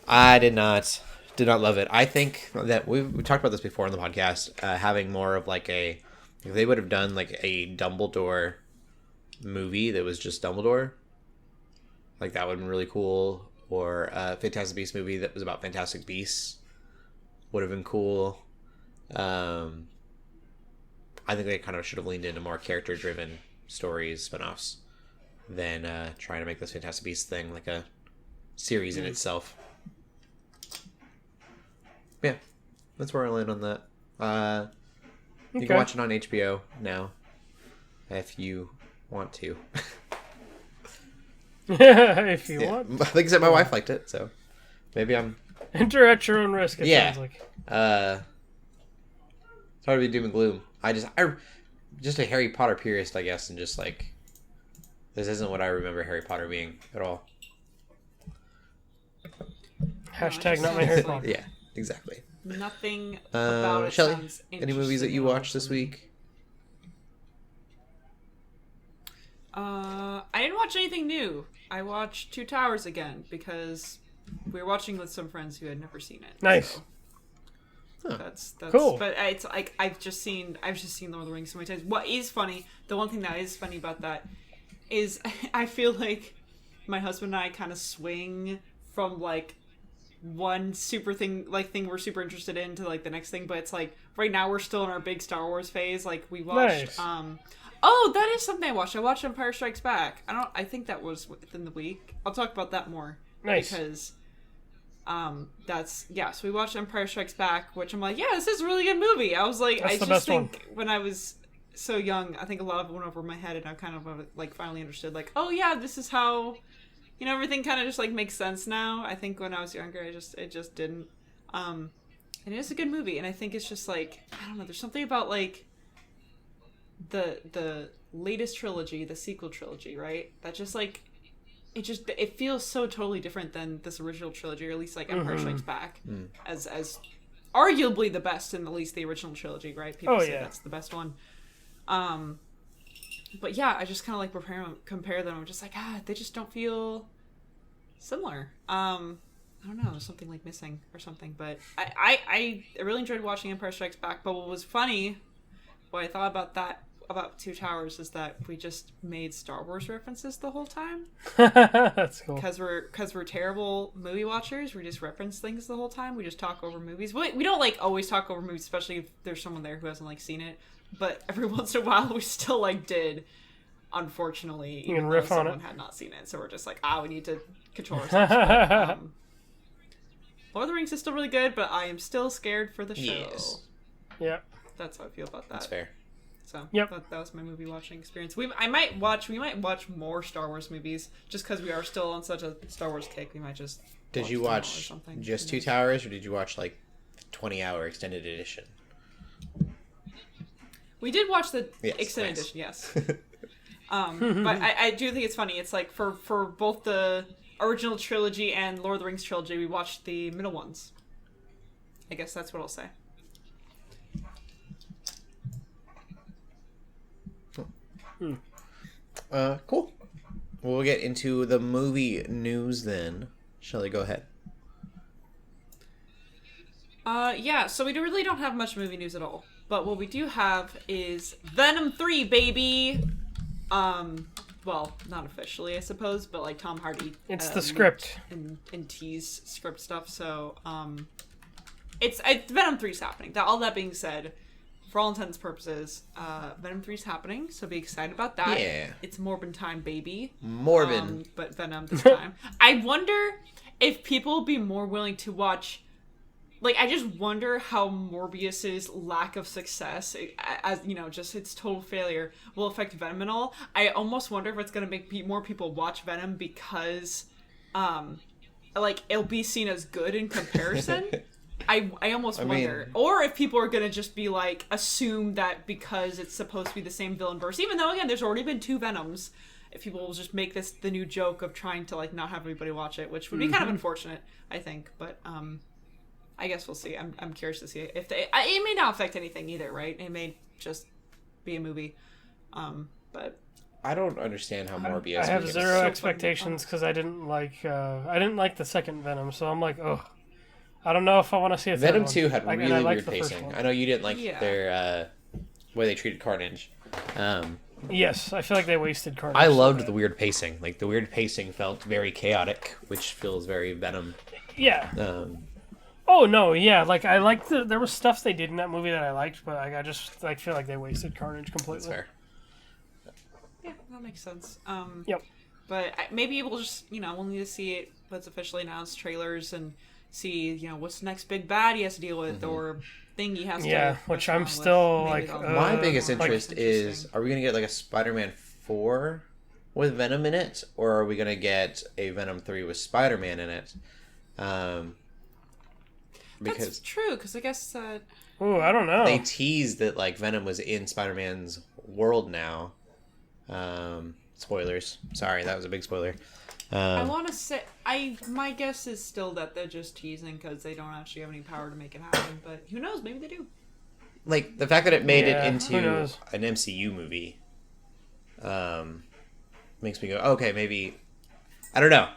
I did not love it. I think that we talked about this before on the podcast, having more of like if they would have done like a Dumbledore movie that was just Dumbledore, like that would have been really cool. Or a Fantastic Beasts movie that was about Fantastic Beasts would have been cool. I think they kind of should have leaned into more character-driven stories, spin-offs, than trying to make this Fantastic Beasts thing like a series in itself. Yeah, that's where I land on that. You can watch it on HBO now, if you want to. If you want. Like I said, my wife liked it, so maybe I'm... Enter at your own risk, it sounds like. It's hard to be doom and gloom. I'm just a Harry Potter purist, I guess, and just like, this isn't what I remember Harry Potter being at all. Hashtag not my Harry Potter. Yeah, exactly. Nothing about it Shelley, sounds any movies that you interesting at all watched this for me. week? I didn't watch anything new. I watched Two Towers again because we were watching with some friends who had never seen it. Nice. So that's Cool. But it's like I've just seen Lord of the Rings so many times. What is funny, the one thing that is funny about that is I feel like my husband and I kind of swing from like one thing we're super interested in to like the next thing, but it's like right now we're still in our big Star Wars phase. Like we watched Nice. oh, that is something I watched. I watched Empire Strikes Back. I think that was within the week. I'll talk about that more. Nice. Because so we watched Empire Strikes Back, which I'm like, yeah, this is a really good movie. I was like, That's I the just best think when I was so young, I think a lot of it went over my head, and I kind of like finally understood, like, oh yeah, this is how, everything kind of just like makes sense now. I think when I was younger, it just didn't. And it is a good movie, and I think it's just like, I don't know, there's something about like the latest trilogy, the sequel trilogy, right? That just like it feels so totally different than this original trilogy, or at least like Empire Strikes Back, as arguably the best in at least the original trilogy, right? People say that's the best one. But yeah, I just kind of like compare them. I'm just like, they just don't feel similar. I don't know, there's something like missing or something. But I really enjoyed watching Empire Strikes Back. But what was funny, what I thought about Two Towers, is that we just made Star Wars references the whole time. That's cool. Because we're terrible movie watchers. We just reference things the whole time. We just talk over movies. We don't like always talk over movies, especially if there's someone there who hasn't like seen it. But every once in a while, we still like did. Unfortunately, You can even riff though on someone it. had not seen it, so we're just like, we need to control ourselves. But, Lord of the Rings is still really good, but I am still scared for the show. Yes. Yeah. That's how I feel about that. That's fair. So Yep. that was my movie watching experience. We might watch more Star Wars movies just because we are still on such a Star Wars kick. We might just. Did you them all or watch something. just Two Towers, or did you watch like 20-hour extended edition? We did watch the Yes, extended nice. edition, yes. But I do think it's funny. It's like for both the original trilogy and Lord of the Rings trilogy, we watched the middle ones. I guess that's what I'll say. Cool. We'll get into the movie news then. Shelley, go ahead. So we really don't have much movie news at all. But what we do have is Venom 3, baby! Well, not officially, I suppose, but like Tom Hardy. It's the script. And Teased script stuff, so, it's Venom 3's happening. All that being said, for all intents and purposes, Venom 3's happening, so be excited about that. Yeah. It's Morbin time, baby. Morbin. But Venom this time. I wonder if people will be more willing to watch. Like, I just wonder how Morbius's lack of success, as just its total failure, will affect Venom and all. I almost wonder if it's going to make more people watch Venom because, it'll be seen as good in comparison. I almost wonder. Or if people are going to just be, like, assume that because it's supposed to be the same villain verse, even though, again, there's already been 2 Venoms, if people will just make this the new joke of trying to, like, not have everybody watch it, which would be kind of unfortunate, I think. But, I guess we'll see. I'm curious to see if it may not affect anything either, right? It may just be a movie. But I don't understand how Morbius. I have became zero so expectations because I didn't like the second Venom, so I'm like, oh, I don't know if I want to see a third Venom one. 2 had Like, really and I liked weird the first pacing. one. I know you didn't like Yeah. their way they treated Carnage. Yes, I feel like they wasted Carnage. I so loved bad. the weird pacing. Like the weird pacing felt very chaotic, which feels very Venom. Yeah. Oh no, yeah. Like I liked there was stuff they did in that movie that I liked, but I just like feel like they wasted Carnage completely. That's fair. yeah, that makes sense. Yep. But maybe we'll just we'll need to see it. Let's officially announce trailers and see what's the next big bad he has to deal with or thing he has to. Yeah, which I'm respond still with. Maybe like, they'll- My biggest like- interest is: are we gonna get like a Spider-Man 4 with Venom in it, or are we gonna get a Venom 3 with Spider-Man in it? That's Because true, because I guess that. Ooh, I don't know. they teased that like Venom was in Spider-Man's world now. Spoilers. Sorry, that was a big spoiler. I want to say my guess is still that they're just teasing because they don't actually have any power to make it happen. But who knows? Maybe they do. Like the fact that it made it into knows? an MCU movie, makes me go, okay, maybe. I don't know.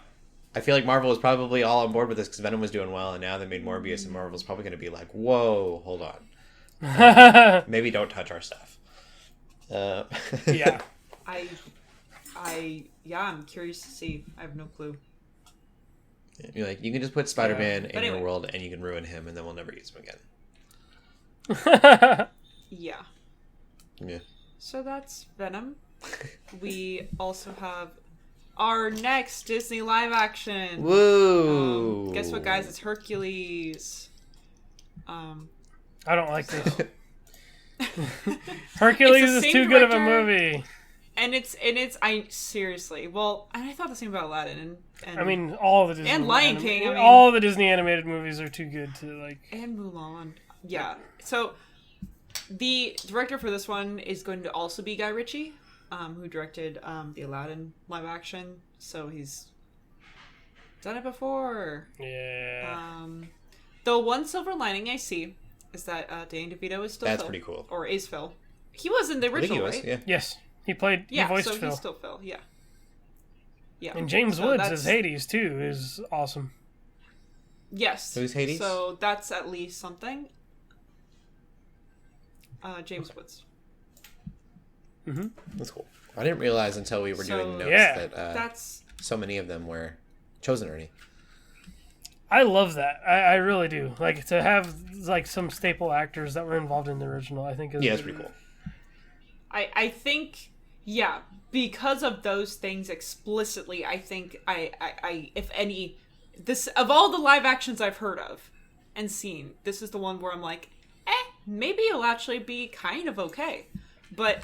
I feel like Marvel was probably all on board with this because Venom was doing well, and now they made Morbius, and Marvel's probably going to be like, "Whoa, hold on, maybe don't touch our stuff." Yeah. I'm curious to see. I have no clue. You're like, you can just put Spider-Man in anyway. your world, and you can ruin him, and then we'll never use him again. Yeah. Yeah. So that's Venom. We also have our next Disney live action. Woo! Guess what, guys? It's Hercules. I don't like this. Hercules is too good of a movie. And it's I seriously. Well, I thought the same about Aladdin and I mean, all the Disney and Lion King. I mean, all the Disney animated movies are too good to like. And Mulan. Yeah. So the director for this one is going to also be Guy Ritchie, who directed the Aladdin live action. So he's done it before. Yeah. The one silver lining I see is that Danny DeVito is still That's Phil, pretty cool. or is Phil. He was in the I think original, he was, right? yeah. Yes, he Yeah, voiced so Phil. he's still Phil. Yeah. Yeah. And James So Woods that's- as Hades too is awesome. Yes. Who's Hades? So that's at least something. James Woods. Mm-hmm. That's cool. I didn't realize until we were doing notes Yeah. that That's so many of them were chosen already. I love that. I really do. Like to have like some staple actors that were involved in the original. I think is Yeah, it's pretty cool. I think, yeah, because of those things explicitly, I think I if any, this of all the live actions I've heard of and seen, this is the one where I'm like, maybe it'll actually be kind of okay. But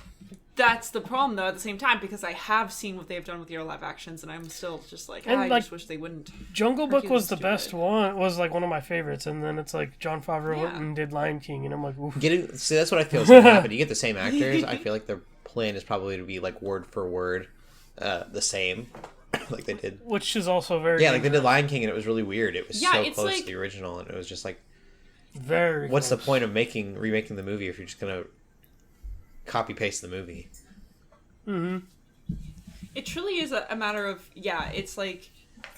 that's the problem, though, at the same time, because I have seen what they've done with your live actions, and I'm still just like, And, I like, just wish they wouldn't. Jungle Book Hercules was the is best stupid. one. Was like one of my favorites, and then it's like Jon Favreau Yeah. went and did Lion King, and I'm like, oof. See, that's what I feel is going to happen. You get the same actors. I feel like their plan is probably to be like word for word the same, like they did. Which is also very Yeah, like they did Lion King, and it was really weird. It was Yeah, so it's close like- to the original, and it was just like, very. what's the close. point of remaking the movie if you're just gonna copy paste the movie? Mm-hmm. It truly is a matter of, yeah, it's like,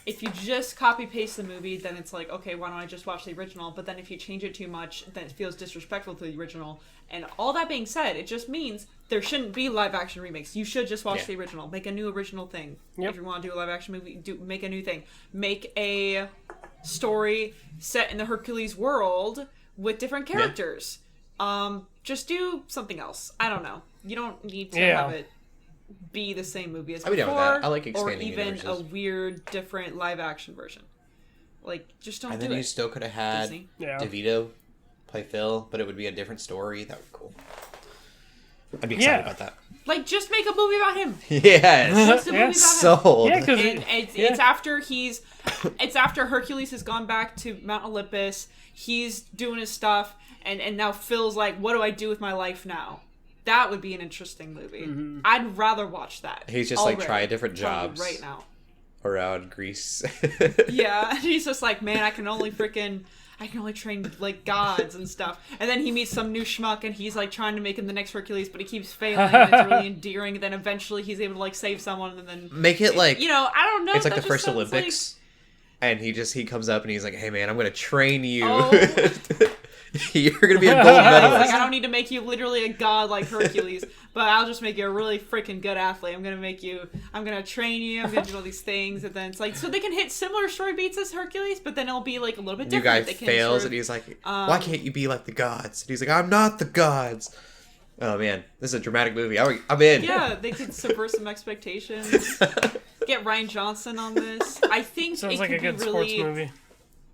if you just copy paste the movie, then it's like, okay, why don't I just watch the original? But then if you change it too much, then it feels disrespectful to the original. And all that being said, it just means there shouldn't be live action remakes. You should just watch Yeah. the original. Make a new original thing. Yep. If you want to do a live action movie, make a new thing. Make a story set in the Hercules world with different characters. Just do something else. I don't know. You don't need to have it be the same movie as I'd be before, down with that. I like or expanding even a universes. weird, different live action version. Like, just don't And do then you it. still could have had Disney. Yeah. DeVito play Phil, but it would be a different story. That would be cool. I'd be excited about that. Like, just make a movie about him. Yes. Just a movie about him. Sold. Yeah, because And it's after it's after Hercules has gone back to Mount Olympus. He's doing his stuff, and now Phil's like, what do I do with my life now? That would be an interesting movie. Mm-hmm. I'd rather watch that. He's just like trying different Tell you jobs right now. around Greece. Yeah, he's just like, man, I can only train like gods and stuff. And then he meets some new schmuck, and he's like trying to make him the next Hercules, but he keeps failing. And it's really endearing. And then eventually he's able to like save someone, and then Make it like I don't know. it's like that the just first sounds Olympics, and he comes up and he's like, "Hey man, I'm gonna train you. Oh. You're gonna be a gold Like, medalist." I don't need to make you literally a god like Hercules, but I'll just make you a really freaking good athlete. I'm gonna train you, I'm gonna do all these things, and then it's like, so they can hit similar story beats as Hercules, but then it'll be like a little bit New different. guy They can fails, sort of- and he's like, "Why can't you be like the gods?" And he's like, "I'm not the gods." Oh man, this is a dramatic movie. I'm in. Yeah, they could subvert some expectations. Get Ryan Johnson on this. I think sounds it like could a good be sports really. movie,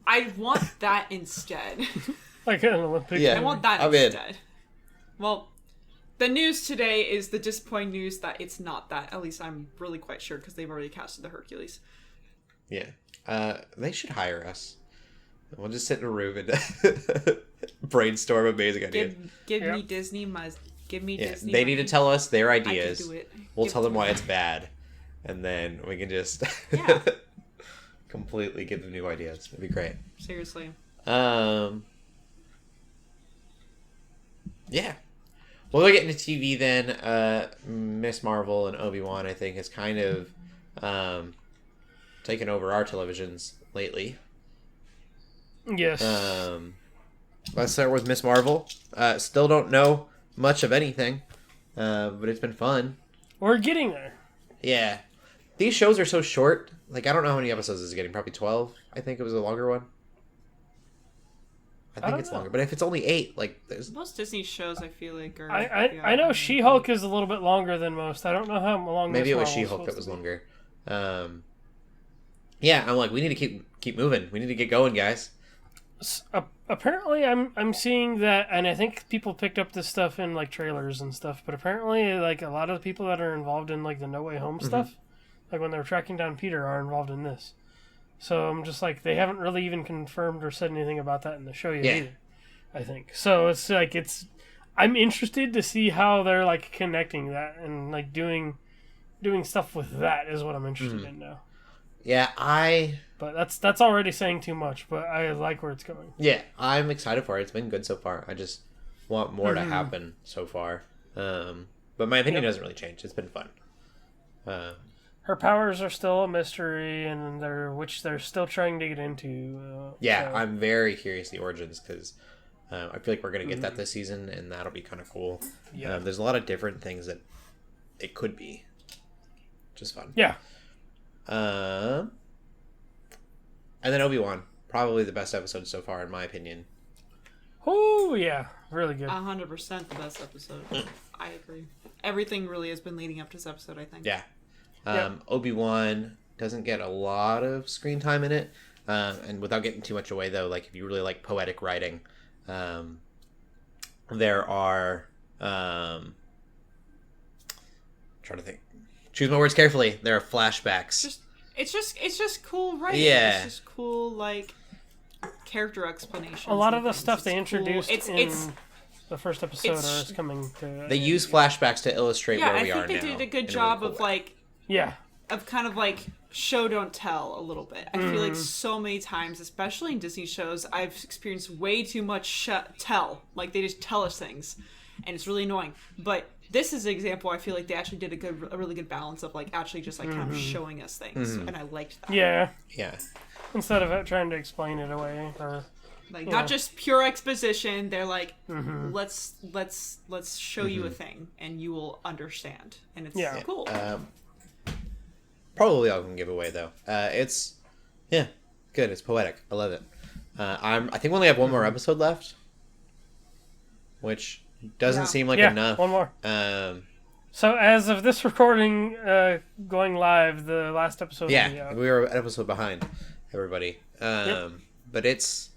I want that instead. like an Olympic. Yeah. I want that I'm in. instead. Well, the news today is the disappointing news that it's not that. At least I'm really quite sure because they've already casted the Hercules. Yeah. They should hire us. We'll just sit in a room and brainstorm amazing ideas. Give Yeah. me Disney. Give me Yeah, Disney. they need to tell us their I can ideas. do it. We'll Give tell it them to why me. it's bad, and then we can just Yeah. completely give them new ideas. It'd be great. Seriously. Yeah. Well, we'll get into TV then. Miss Marvel and Obi-Wan, I think, has kind of taken over our televisions lately. Yes. Let's start with Miss Marvel. Still don't know much of anything, but it's been fun. We're getting there. Yeah. These shows are so short. Like, I don't know how many episodes is it getting. Probably 12. I think it was a longer one. I think it's longer. But if it's only 8, like, there's... Most Disney shows, I feel like, are... I know She-Hulk is a little bit longer than most. I don't know how long. Maybe it was She-Hulk that was longer. Yeah, I'm like, we need to keep moving. We need to get going, guys. Apparently, I'm seeing that, and I think people picked up this stuff in like trailers and stuff. But apparently, like a lot of the people that are involved in like the No Way Home stuff, like when they're tracking down Peter, are involved in this. So I'm just like, they haven't really even confirmed or said anything about that in the show yet either. I think so. It's like I'm interested to see how they're like connecting that and like doing stuff with that is what I'm interested in now. Yeah, But that's already saying too much, but I like where it's going. Yeah, I'm excited for it. It's been good so far. I just want more to happen so far. But my opinion doesn't really change. It's been fun. Her powers are still a mystery, and which they're still trying to get into. I'm very curious the origins, because I feel like we're going to get that this season, and that'll be kind of cool. Yeah. There's a lot of different things that it could be. Just fun. Yeah. And then Obi-Wan, probably the best episode so far, in my opinion. Oh yeah, really good. 100% the best episode. I agree. Everything really has been leading up to this episode, I think. Yeah. Obi-Wan doesn't get a lot of screen time in it, and without getting too much away, though, like if you really like poetic writing, there are trying to think. Choose my words carefully. There are flashbacks. It's just cool writing. Yeah. It's just cool, like, character explanations. A lot of the stuff they introduced cool. in the first episode is coming to... They use flashbacks to illustrate where we are now. I think they did a good job of, like... Yeah. Of kind of, like, show, don't tell a little bit. I feel like so many times, especially in Disney shows, I've experienced way too much tell. Like, they just tell us things. And it's really annoying. But... this is an example. I feel like they actually did a really good balance of like actually just like kind of showing us things, and I liked that. Yeah. Instead of trying to explain it away, or like not just pure exposition. They're like, let's show you a thing, and you will understand, and it's cool. Probably all I can give away though. It's good. It's poetic. I love it. I think we only have one more episode left, which. Doesn't seem like enough. One more. So as of this recording going live, the last episode will be out. We were an episode behind everybody. But it's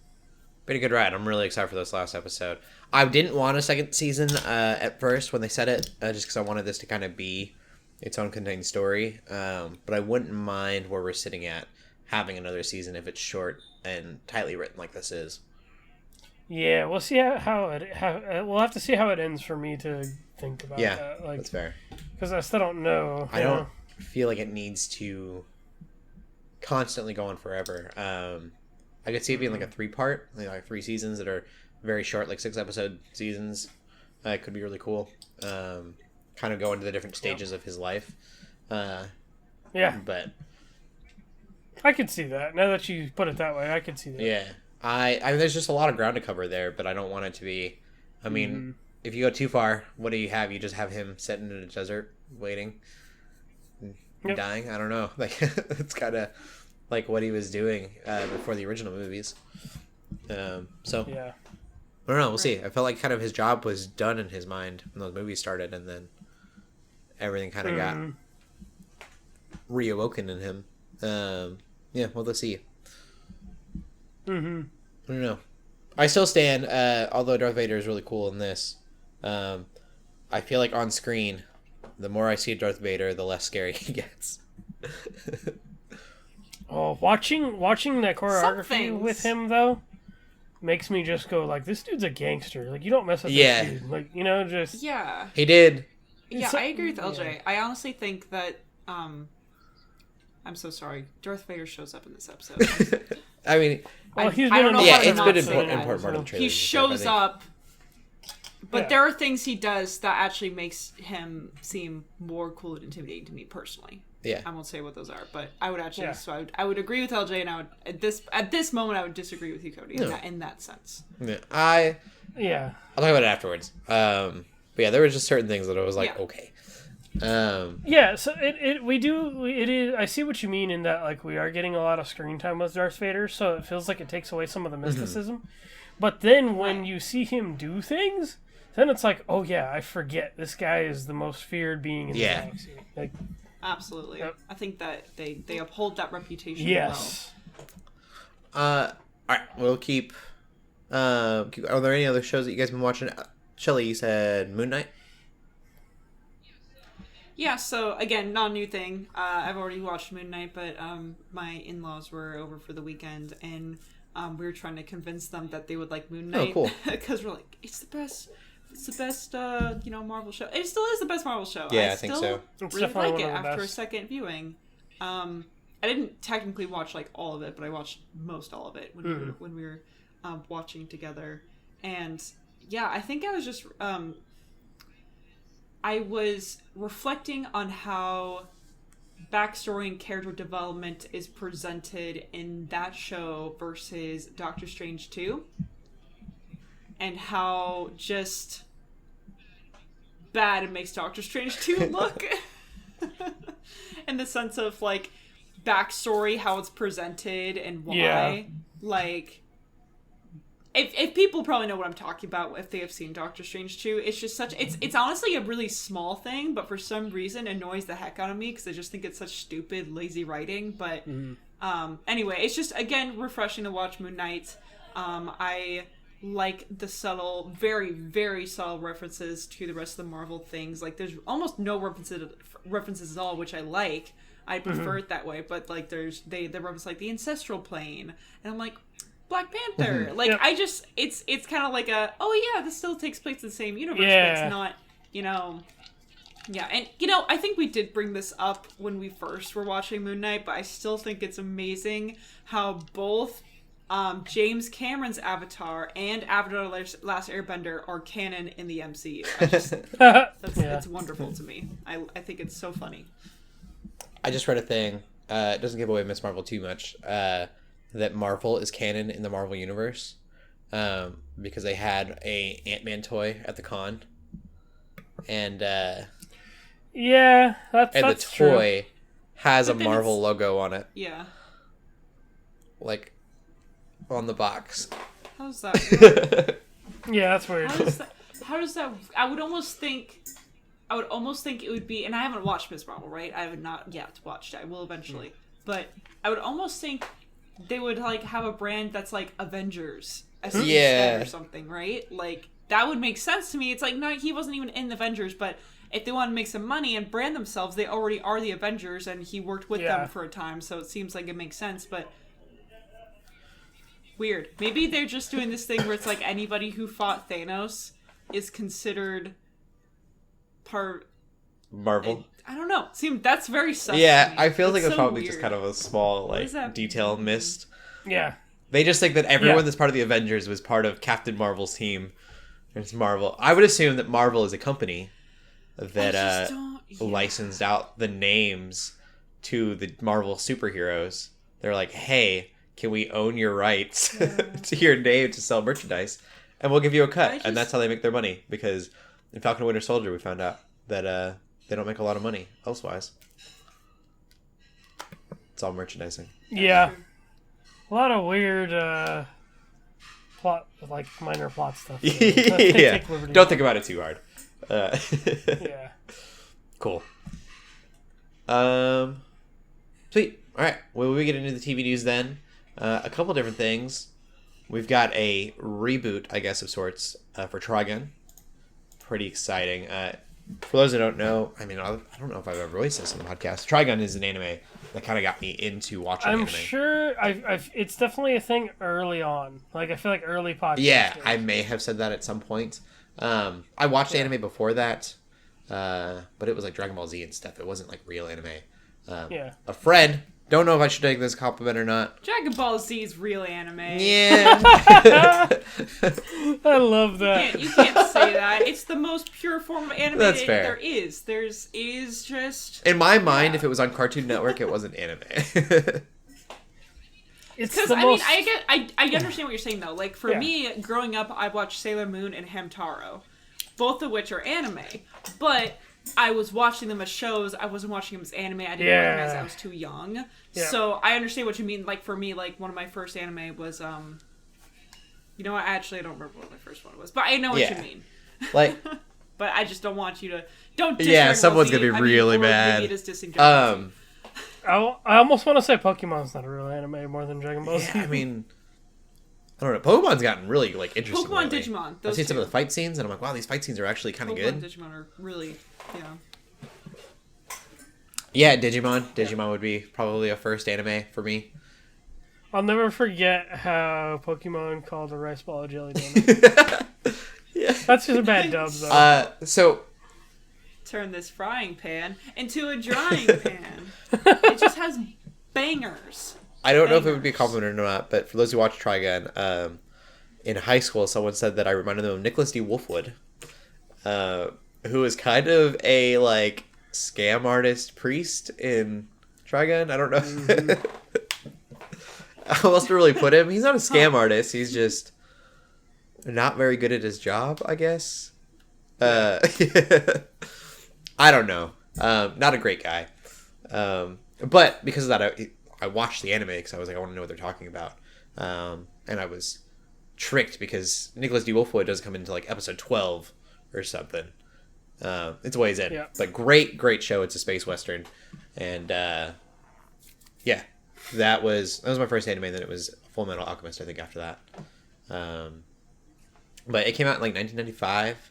pretty good ride. I'm really excited for this last episode. I didn't want a second season at first when they said it, just because I wanted this to kind of be its own contained story. But I wouldn't mind where we're sitting at having another season if it's short and tightly written like this is. Yeah, we'll see we'll have to see how it ends for me to think about that. Yeah, that's fair. Because I still don't know. I don't feel like it needs to constantly go on forever. I could see it being like a 3-part, like 3 seasons that are very short, like 6-episode seasons. It could be really cool. Kind of go into the different stages of his life. But I could see that. Now that you put it that way, I could see that. Yeah. I there's just a lot of ground to cover there, but I don't want it to be... I mean, if you go too far, what do you have? You just have him sitting in a desert waiting, dying? I don't know. Like, it's kind of like what he was doing before the original movies. I don't know. We'll see. I felt like kind of his job was done in his mind when those movies started, and then everything kind of got reawoken in him. Let's see. I don't know. I still stand, although Darth Vader is really cool in this, I feel like on screen, the more I see Darth Vader, the less scary he gets. Watching that choreography with him, though, makes me just go, like, this dude's a gangster. Like, you don't mess with this dude. Like, just... Yeah. He did. Yeah, I agree with LJ. I honestly think that, I'm so sorry. Darth Vader shows up in this episode. I mean, Well, he's I been don't know in yeah, how to it's not been say important that. part of the trailer. He shows up, but Yeah. there are things he does that actually makes him seem more cool and intimidating to me personally. Yeah. I won't say what those are, but I would actually. Yeah. So I would agree with LJ, and I would at this moment I would disagree with you, Cody, in that sense. Yeah. Yeah. I'll talk about it afterwards. But yeah, there were just certain things that I was like, Yeah. okay. Yeah, so it is. I see what you mean in that, like, we are getting a lot of screen time with Darth Vader, so it feels like it takes away some of the mysticism. But then when you see him do things, then it's like, oh yeah, I forget this guy is the most feared being in the galaxy. Like, Absolutely, Yep. I think that they uphold that reputation yes. All right, we'll keep. Are there any other shows that you guys been watching? Shelley, you said Moon Knight. Yeah, so again, not a new thing. I've already watched Moon Knight, but my in-laws were over for the weekend, and we were trying to convince them that they would like Moon Knight. Oh, cool. Because we're like, it's the best, Marvel show. It still is the best Marvel show. Yeah, I think so. It's Really definitely like it one of the after a best. second viewing. I didn't technically watch like all of it, but I watched most all of it when we were watching together. And yeah, I think I was just I was reflecting on how backstory and character development is presented in that show versus Doctor Strange 2, and how just bad it makes Doctor Strange 2 look. In the sense of like backstory, how it's presented and why. Yeah. Like, if people probably know what I'm talking about if they have seen Doctor Strange 2, it's just it's honestly a really small thing, but for some reason annoys the heck out of me because I just think it's such stupid, lazy writing. But anyway, it's just, again, refreshing to watch Moon Knight. I like the subtle, very, very subtle references to the rest of the Marvel things. Like, there's almost no references at all, which I like. I prefer it that way, but like they reference like the ancestral plane, and I'm like, Black Panther. Like, Yep. I just, it's kind of like oh yeah, this still takes place in the same universe, but Yeah. it's not, yeah. And I think we did bring this up when we first were watching Moon Knight, but I still think it's amazing how both James Cameron's Avatar and Avatar: Last Airbender are canon in the MCU. It's wonderful to me. I think it's so funny. I just read a thing. It doesn't give away Miss Marvel too much. That Marvel is canon in the Marvel universe, because they had a Ant-Man toy at the con, and Yeah, that's the true. toy has a But then Marvel logo on it, Yeah. like on the box. How's that? Yeah, that's weird. How does that? I would almost think it would be, and I haven't watched Miss Marvel, right? I have not yet watched it. I will eventually, but I would almost think they would like have a brand that's like Avengers, Yeah. or something, right? Like, that would make sense to me. It's like, no, he wasn't even in the Avengers, but if they want to make some money and brand themselves, they already are the Avengers, and he worked with them for a time, so it seems like it makes sense. But weird. Maybe they're just doing this thing where it's like anybody who fought Thanos is considered part Marvel. I don't know. That's very sus to Yeah, me. I feel like That's it's so probably weird. just kind of a small does that like detail mean? missed. Yeah. They just think that everyone Yeah. that's part of the Avengers was part of Captain Marvel's team. It's Marvel. I would assume that Marvel is a company that just don't- licensed out the names to the Marvel superheroes. They're like, hey, can we own your rights to your name to sell merchandise? And we'll give you a cut. And that's how they make their money. Because in Falcon and Winter Soldier, we found out that they don't make a lot of money elsewise. It's all merchandising. Yeah. A lot of weird plot, like minor plot stuff. They Yeah. take liberty Don't with. think about it too hard. Yeah. Cool. Sweet. All right. Well, we get into the TV news then. A couple different things. We've got a reboot, I guess, of sorts for Trigun. Pretty exciting. For those that don't know, I mean, I don't know if I've ever voiced this on the podcast. Trigun is an anime that kind of got me into watching I'm anime. sure it's definitely a thing early on. Like, I feel like early podcasts. Yeah, I may have said that at some point. I watched anime before that, but it was like Dragon Ball Z and stuff. It wasn't like real anime. Yeah. A friend Don't know if I should take this compliment or not. Dragon Ball Z is real anime. Yeah. I love that. You can't say that. It's the most pure form of anime That's fair. there is. Is just... In my mind, if it was on Cartoon Network, it wasn't anime. Because, I mean, I understand what you're saying, though. Like, for me, growing up, I watched Sailor Moon and Hamtaro. Both of which are anime. But... I was watching them as shows. I wasn't watching them as anime. I didn't recognize I was too young. Yeah. So I understand what you mean. Like, for me, like, one of my first anime was, you know what? Actually, I don't remember what my first one was. But I know what you mean. Like... But I just don't want you to... Don't diss Yeah, someone's going to be really mad. I almost want to say Pokemon's not a real anime more than Dragon Ball Z. Yeah, I mean... I don't know. Pokemon's gotten really, like, interesting. Pokemon, Digimon. I've seen some of the fight scenes, and I'm like, wow, these fight scenes are actually kind of good. Pokemon, Digimon are really, Yeah, Digimon. Digimon would be probably a first anime for me. I'll never forget how Pokemon called a rice ball a jelly donut. Yeah. That's just a bad dub, though. So... Turn this frying pan into a drying pan. It just has bangers. I don't know if it would be a compliment or not, but for those who watch Trigun, in high school, someone said that I reminded them of Nicholas D. Wolfwood, who is kind of a, like, scam artist priest in Trigun. I don't know. Mm-hmm. How else to really put him? He's not a scam artist. He's just not very good at his job, I guess. I don't know. Not a great guy. But because of that, I watched the anime because I was like, I want to know what they're talking about. And I was tricked because Nicholas D. Wolfwood does come into like episode 12 or something. It's ways in. Yeah. But great show. It's a space western. And yeah, that was my first anime. Then it was Full Metal Alchemist, I think, after that. But it came out in like 1995.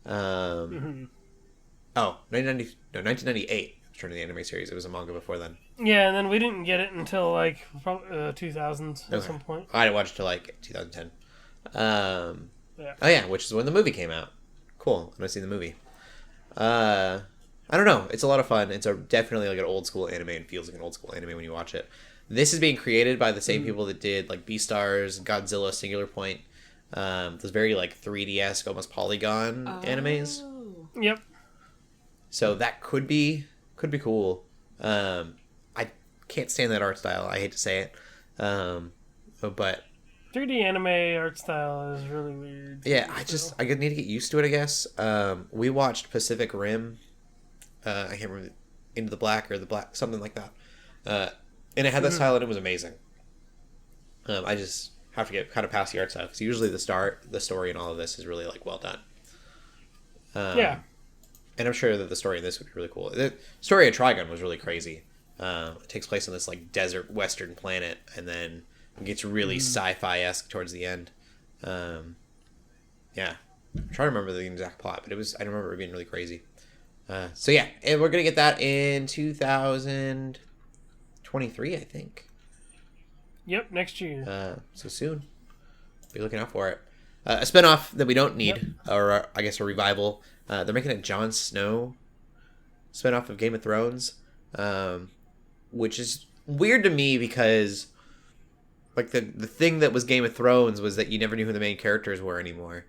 Mm-hmm. Oh, 1998. Turn to the anime series. It was a manga before then. Yeah, and then we didn't get it until like 2000s at some point. I didn't watch it till like 2010. Oh yeah, which is when the movie came out. Cool. I've seen the movie. I don't know. It's a lot of fun. It's definitely like an old school anime and feels like an old school anime when you watch it. This is being created by the same people that did like Beastars, Godzilla, Singular Point. Those very like 3D-esque, almost polygon animes. Yep. So that could be cool. I can't stand that art style. I hate to say it. But 3D anime art style is really weird. Yeah, I need to get used to it, I guess. We watched Pacific Rim. I can't remember, Into the Black or the Black, something like that. And it had that style and it was amazing. I just have to get kind of past the art style because usually the story and all of this is really like well done. Yeah. And I'm sure that the story in this would be really cool. The story of Trigun was really crazy. It takes place on this like desert western planet, and then it gets really sci-fi-esque towards the end. Yeah, I'm trying to remember the exact plot, but I remember it being really crazy. So yeah, and we're gonna get that in 2023, I think. Yep, next year. So soon. Be looking out for it. A spinoff that we don't need, or I guess a revival. They're making a Jon Snow spinoff of Game of Thrones, which is weird to me because, like, the thing that was Game of Thrones was that you never knew who the main characters were anymore.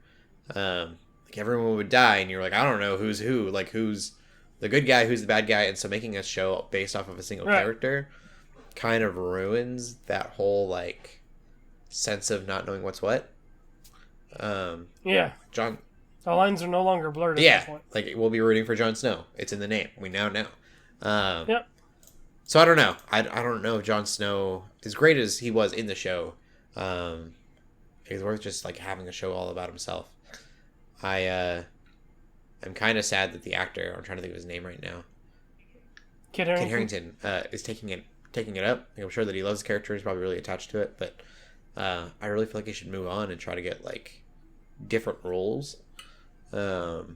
Like, everyone would die, and you're like, I don't know who's who. Like, who's the good guy, who's the bad guy, and so making a show based off of a single character kind of ruins that whole, like, sense of not knowing what's what. Yeah. The lines are no longer blurred at that point. Like, we'll be rooting for Jon Snow. It's in the name. We now know. Yep. So I don't know. I don't know if Jon Snow, as great as he was in the show, it's worth just like having a show all about himself. I'm kind of sad that the actor, I'm trying to think of his name right now, Kit Harington, is taking it up. I'm sure that he loves the character. He's probably really attached to it, but I really feel like he should move on and try to get like different roles. Well,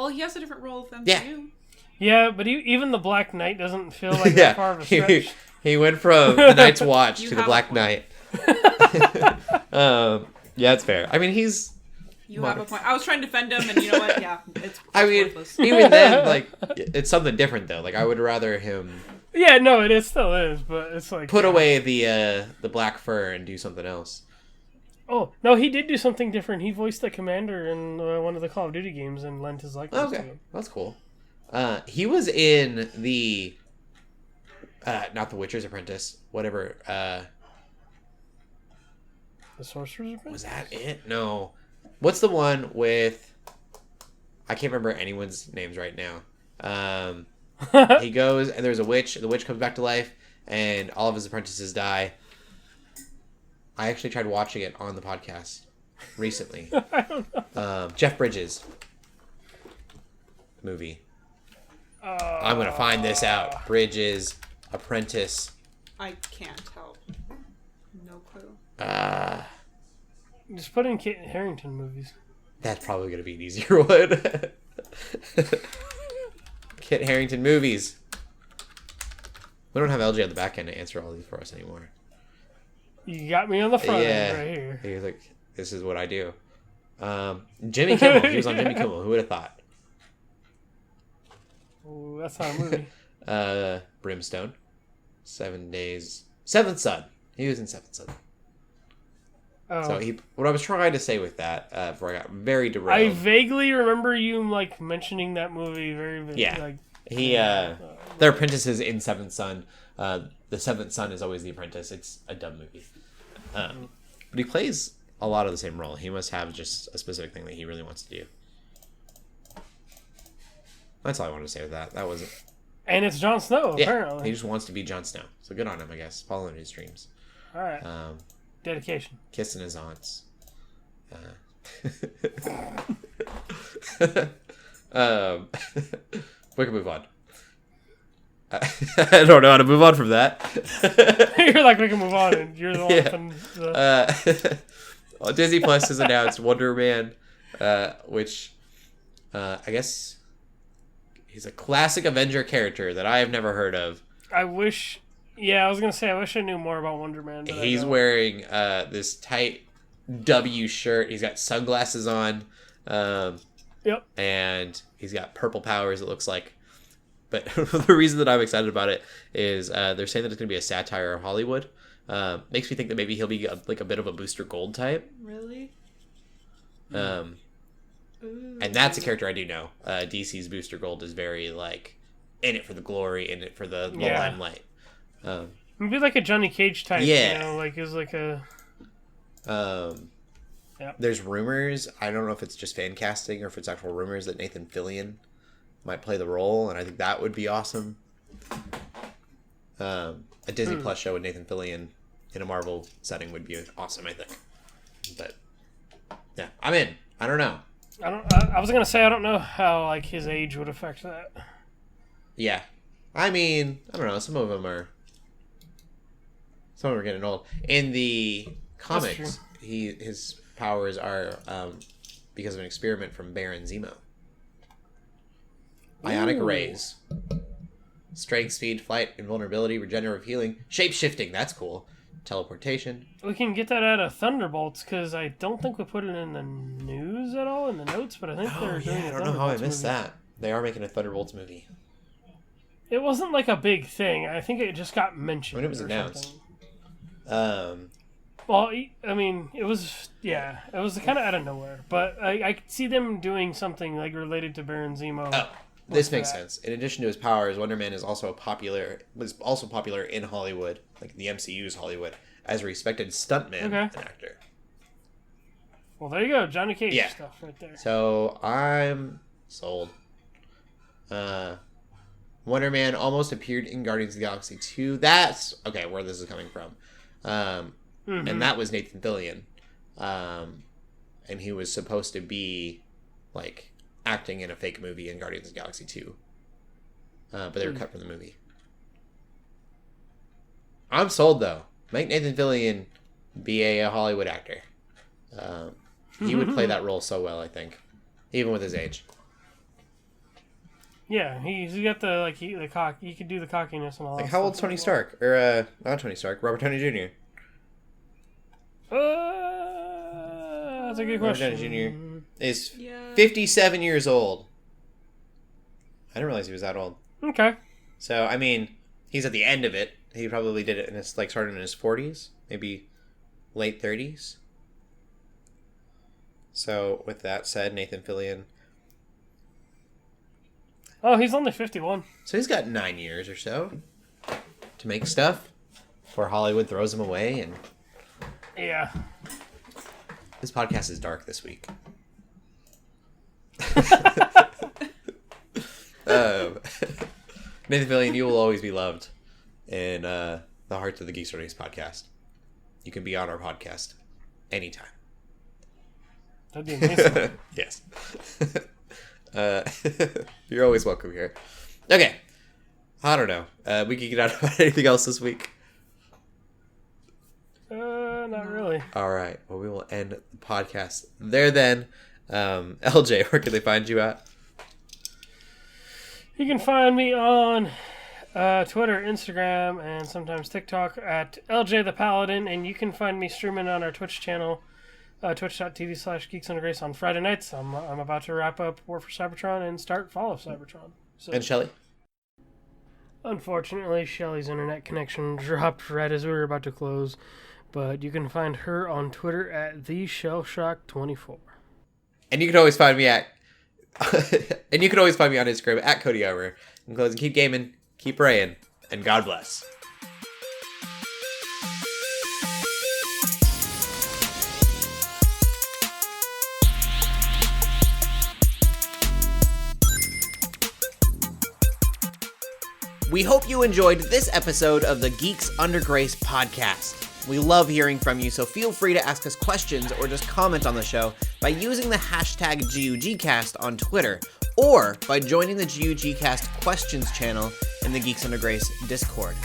he has a different role than you. Yeah, but even the Black Knight doesn't feel like that far of a stretch. He went from the Night's Watch to the Black Knight. Yeah, it's fair. I mean, You have a point. I was trying to defend him, and you know what? Yeah, it's I mean, worthless. Even then, like, it's something different, though. Like, I would rather him Yeah, no, it still is, but it's like Put away the black fur and do something else. Oh no, he did do something different. He voiced the commander in one of the Call of Duty games and lent his likeness to him. That's cool. He was in the not the Witcher's Apprentice, whatever. The Sorcerer's Apprentice? Was that it? No. What's the one with? I can't remember anyone's names right now. He goes and there's a witch. The witch comes back to life, and all of his apprentices die. I actually tried watching it on the podcast recently. I don't know. Jeff Bridges movie. I'm gonna find this out. Bridges Apprentice. I can't help. No clue. Just put in Kit Harington movies. That's probably gonna be an easier one. Kit Harington movies. We don't have LJ on the back end to answer all these for us anymore. You got me on the front end right here. He was like, "This is what I do." Jimmy Kimmel. He was on Jimmy Kimmel. Who would have thought? Ooh, that's not a movie. Brimstone. 7 Days. Seventh Son. He was in Seventh Son. Oh. So what I was trying to say with that, before I got very derailed. I vaguely remember you like mentioning that movie very vaguely. Yeah. Like, they're apprentices in Seventh Son. The Seventh Son is always the apprentice. It's a dumb movie. But he plays a lot of the same role. He must have just a specific thing that he really wants to do. That's all I wanted to say with that. That was it. And it's Jon Snow, Yeah, apparently. he just wants to be Jon Snow. So good on him, I guess. Following his dreams. All right. Dedication. Kissing his aunts. We can move on. I don't know how to move on from that. You're like, we can move on, and you're the one well, Disney Plus has announced Wonder Man, which I guess he's a classic Avenger character that I have never heard of. I wish I knew more about Wonder Man. But He's wearing this tight W shirt. He's got sunglasses on. Yep. And he's got purple powers, it looks like. But the reason that I'm excited about it is they're saying that it's going to be a satire of Hollywood. Makes me think that maybe he'll be a bit of a Booster Gold type. Really? And that's a character I do know. DC's Booster Gold is very, like, in it for the glory, in it for the limelight. Maybe like a Johnny Cage type, yeah. You know, like is like a... There's rumors, I don't know if it's just fan casting or if it's actual rumors that Nathan Fillion might play the role, and I think that would be awesome. A Disney Plus show with Nathan Fillion in a Marvel setting would be awesome, I think. But yeah, I'm in. I don't know. I was gonna say I don't know how like his age would affect that. Yeah, I mean, I don't know. Some of them are getting old. In the comics, his powers are because of an experiment from Baron Zemo. Ionic rays. Strength, speed, flight, invulnerability, regenerative healing, shape-shifting, that's cool. Teleportation. We can get that out of Thunderbolts, because I don't think we put it in the news at all, in the notes, but I think they're doing I don't know how I missed that. They are making a Thunderbolts movie. It wasn't like a big thing. I think it just got mentioned. When it was announced. Well, I mean, it was kind of out of nowhere, but I could see them doing something like related to Baron Zemo. Oh. This makes sense. In addition to his powers, Wonder Man is also popular in Hollywood, like the MCU's Hollywood, as a respected stuntman and actor. Well, there you go, Johnny Cage stuff right there. So I'm sold. Wonder Man almost appeared in Guardians of the Galaxy 2. That's okay. Where this is coming from, and that was Nathan Fillion, and he was supposed to be like acting in a fake movie in Guardians of the Galaxy 2. But they were cut from the movie. I'm sold, though. Make Nathan Fillion be a Hollywood actor. He would play that role so well, I think. Even with his age. Yeah, he's got the, like, he could do the cockiness and all that. Like, how old's Tony Stark? Or, not Tony Stark, Robert Downey Jr. That's a good question. Robert Downey Jr. is 57 years old. I didn't realize he was that old. Okay. So, I mean, he's at the end of it. He probably did it in his started in his 40s, maybe late 30s. So with that said, Nathan Fillion. Oh, he's only 51. So he's got 9 years or so to make stuff before Hollywood throws him away. And yeah, this podcast is dark this week. Nathan Fillion, you will always be loved in the hearts of the Geeks Under Grace podcast. You can be on our podcast anytime. That'd be amazing. Yes. You're always welcome here. Okay. I don't know. We can get out about anything else this week. Not really. All right. Well, we will end the podcast there then. LJ, where can they find you at? You can find me on Twitter, Instagram, and sometimes TikTok at LJ the Paladin, and you can find me streaming on our Twitch channel, twitch.tv/Geeks Under Grace on Friday nights. I'm about to wrap up War for Cybertron and start Fall of Cybertron. So, And Shelley? unfortunately, Shelley's internet connection dropped right as we were about to close, but you can find her on Twitter at TheShellshock24. And you can always find me at and you can always find me on Instagram at Cody Armour. In closing, keep gaming, keep praying, and God bless. We hope you enjoyed this episode of the Geeks Under Grace podcast. We love hearing from you, so feel free to ask us questions or just comment on the show by using the hashtag GUGcast on Twitter, or by joining the GUGcast questions channel in the Geeks Under Grace Discord.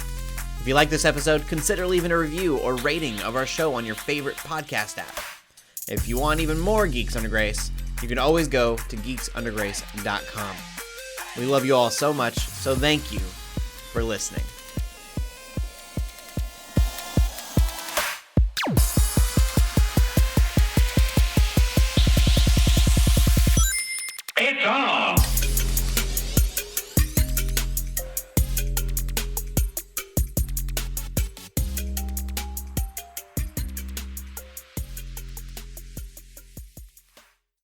If you like this episode, consider leaving a review or rating of our show on your favorite podcast app. If you want even more Geeks Under Grace, you can always go to geeksundergrace.com. We love you all so much, so thank you for listening. It's on!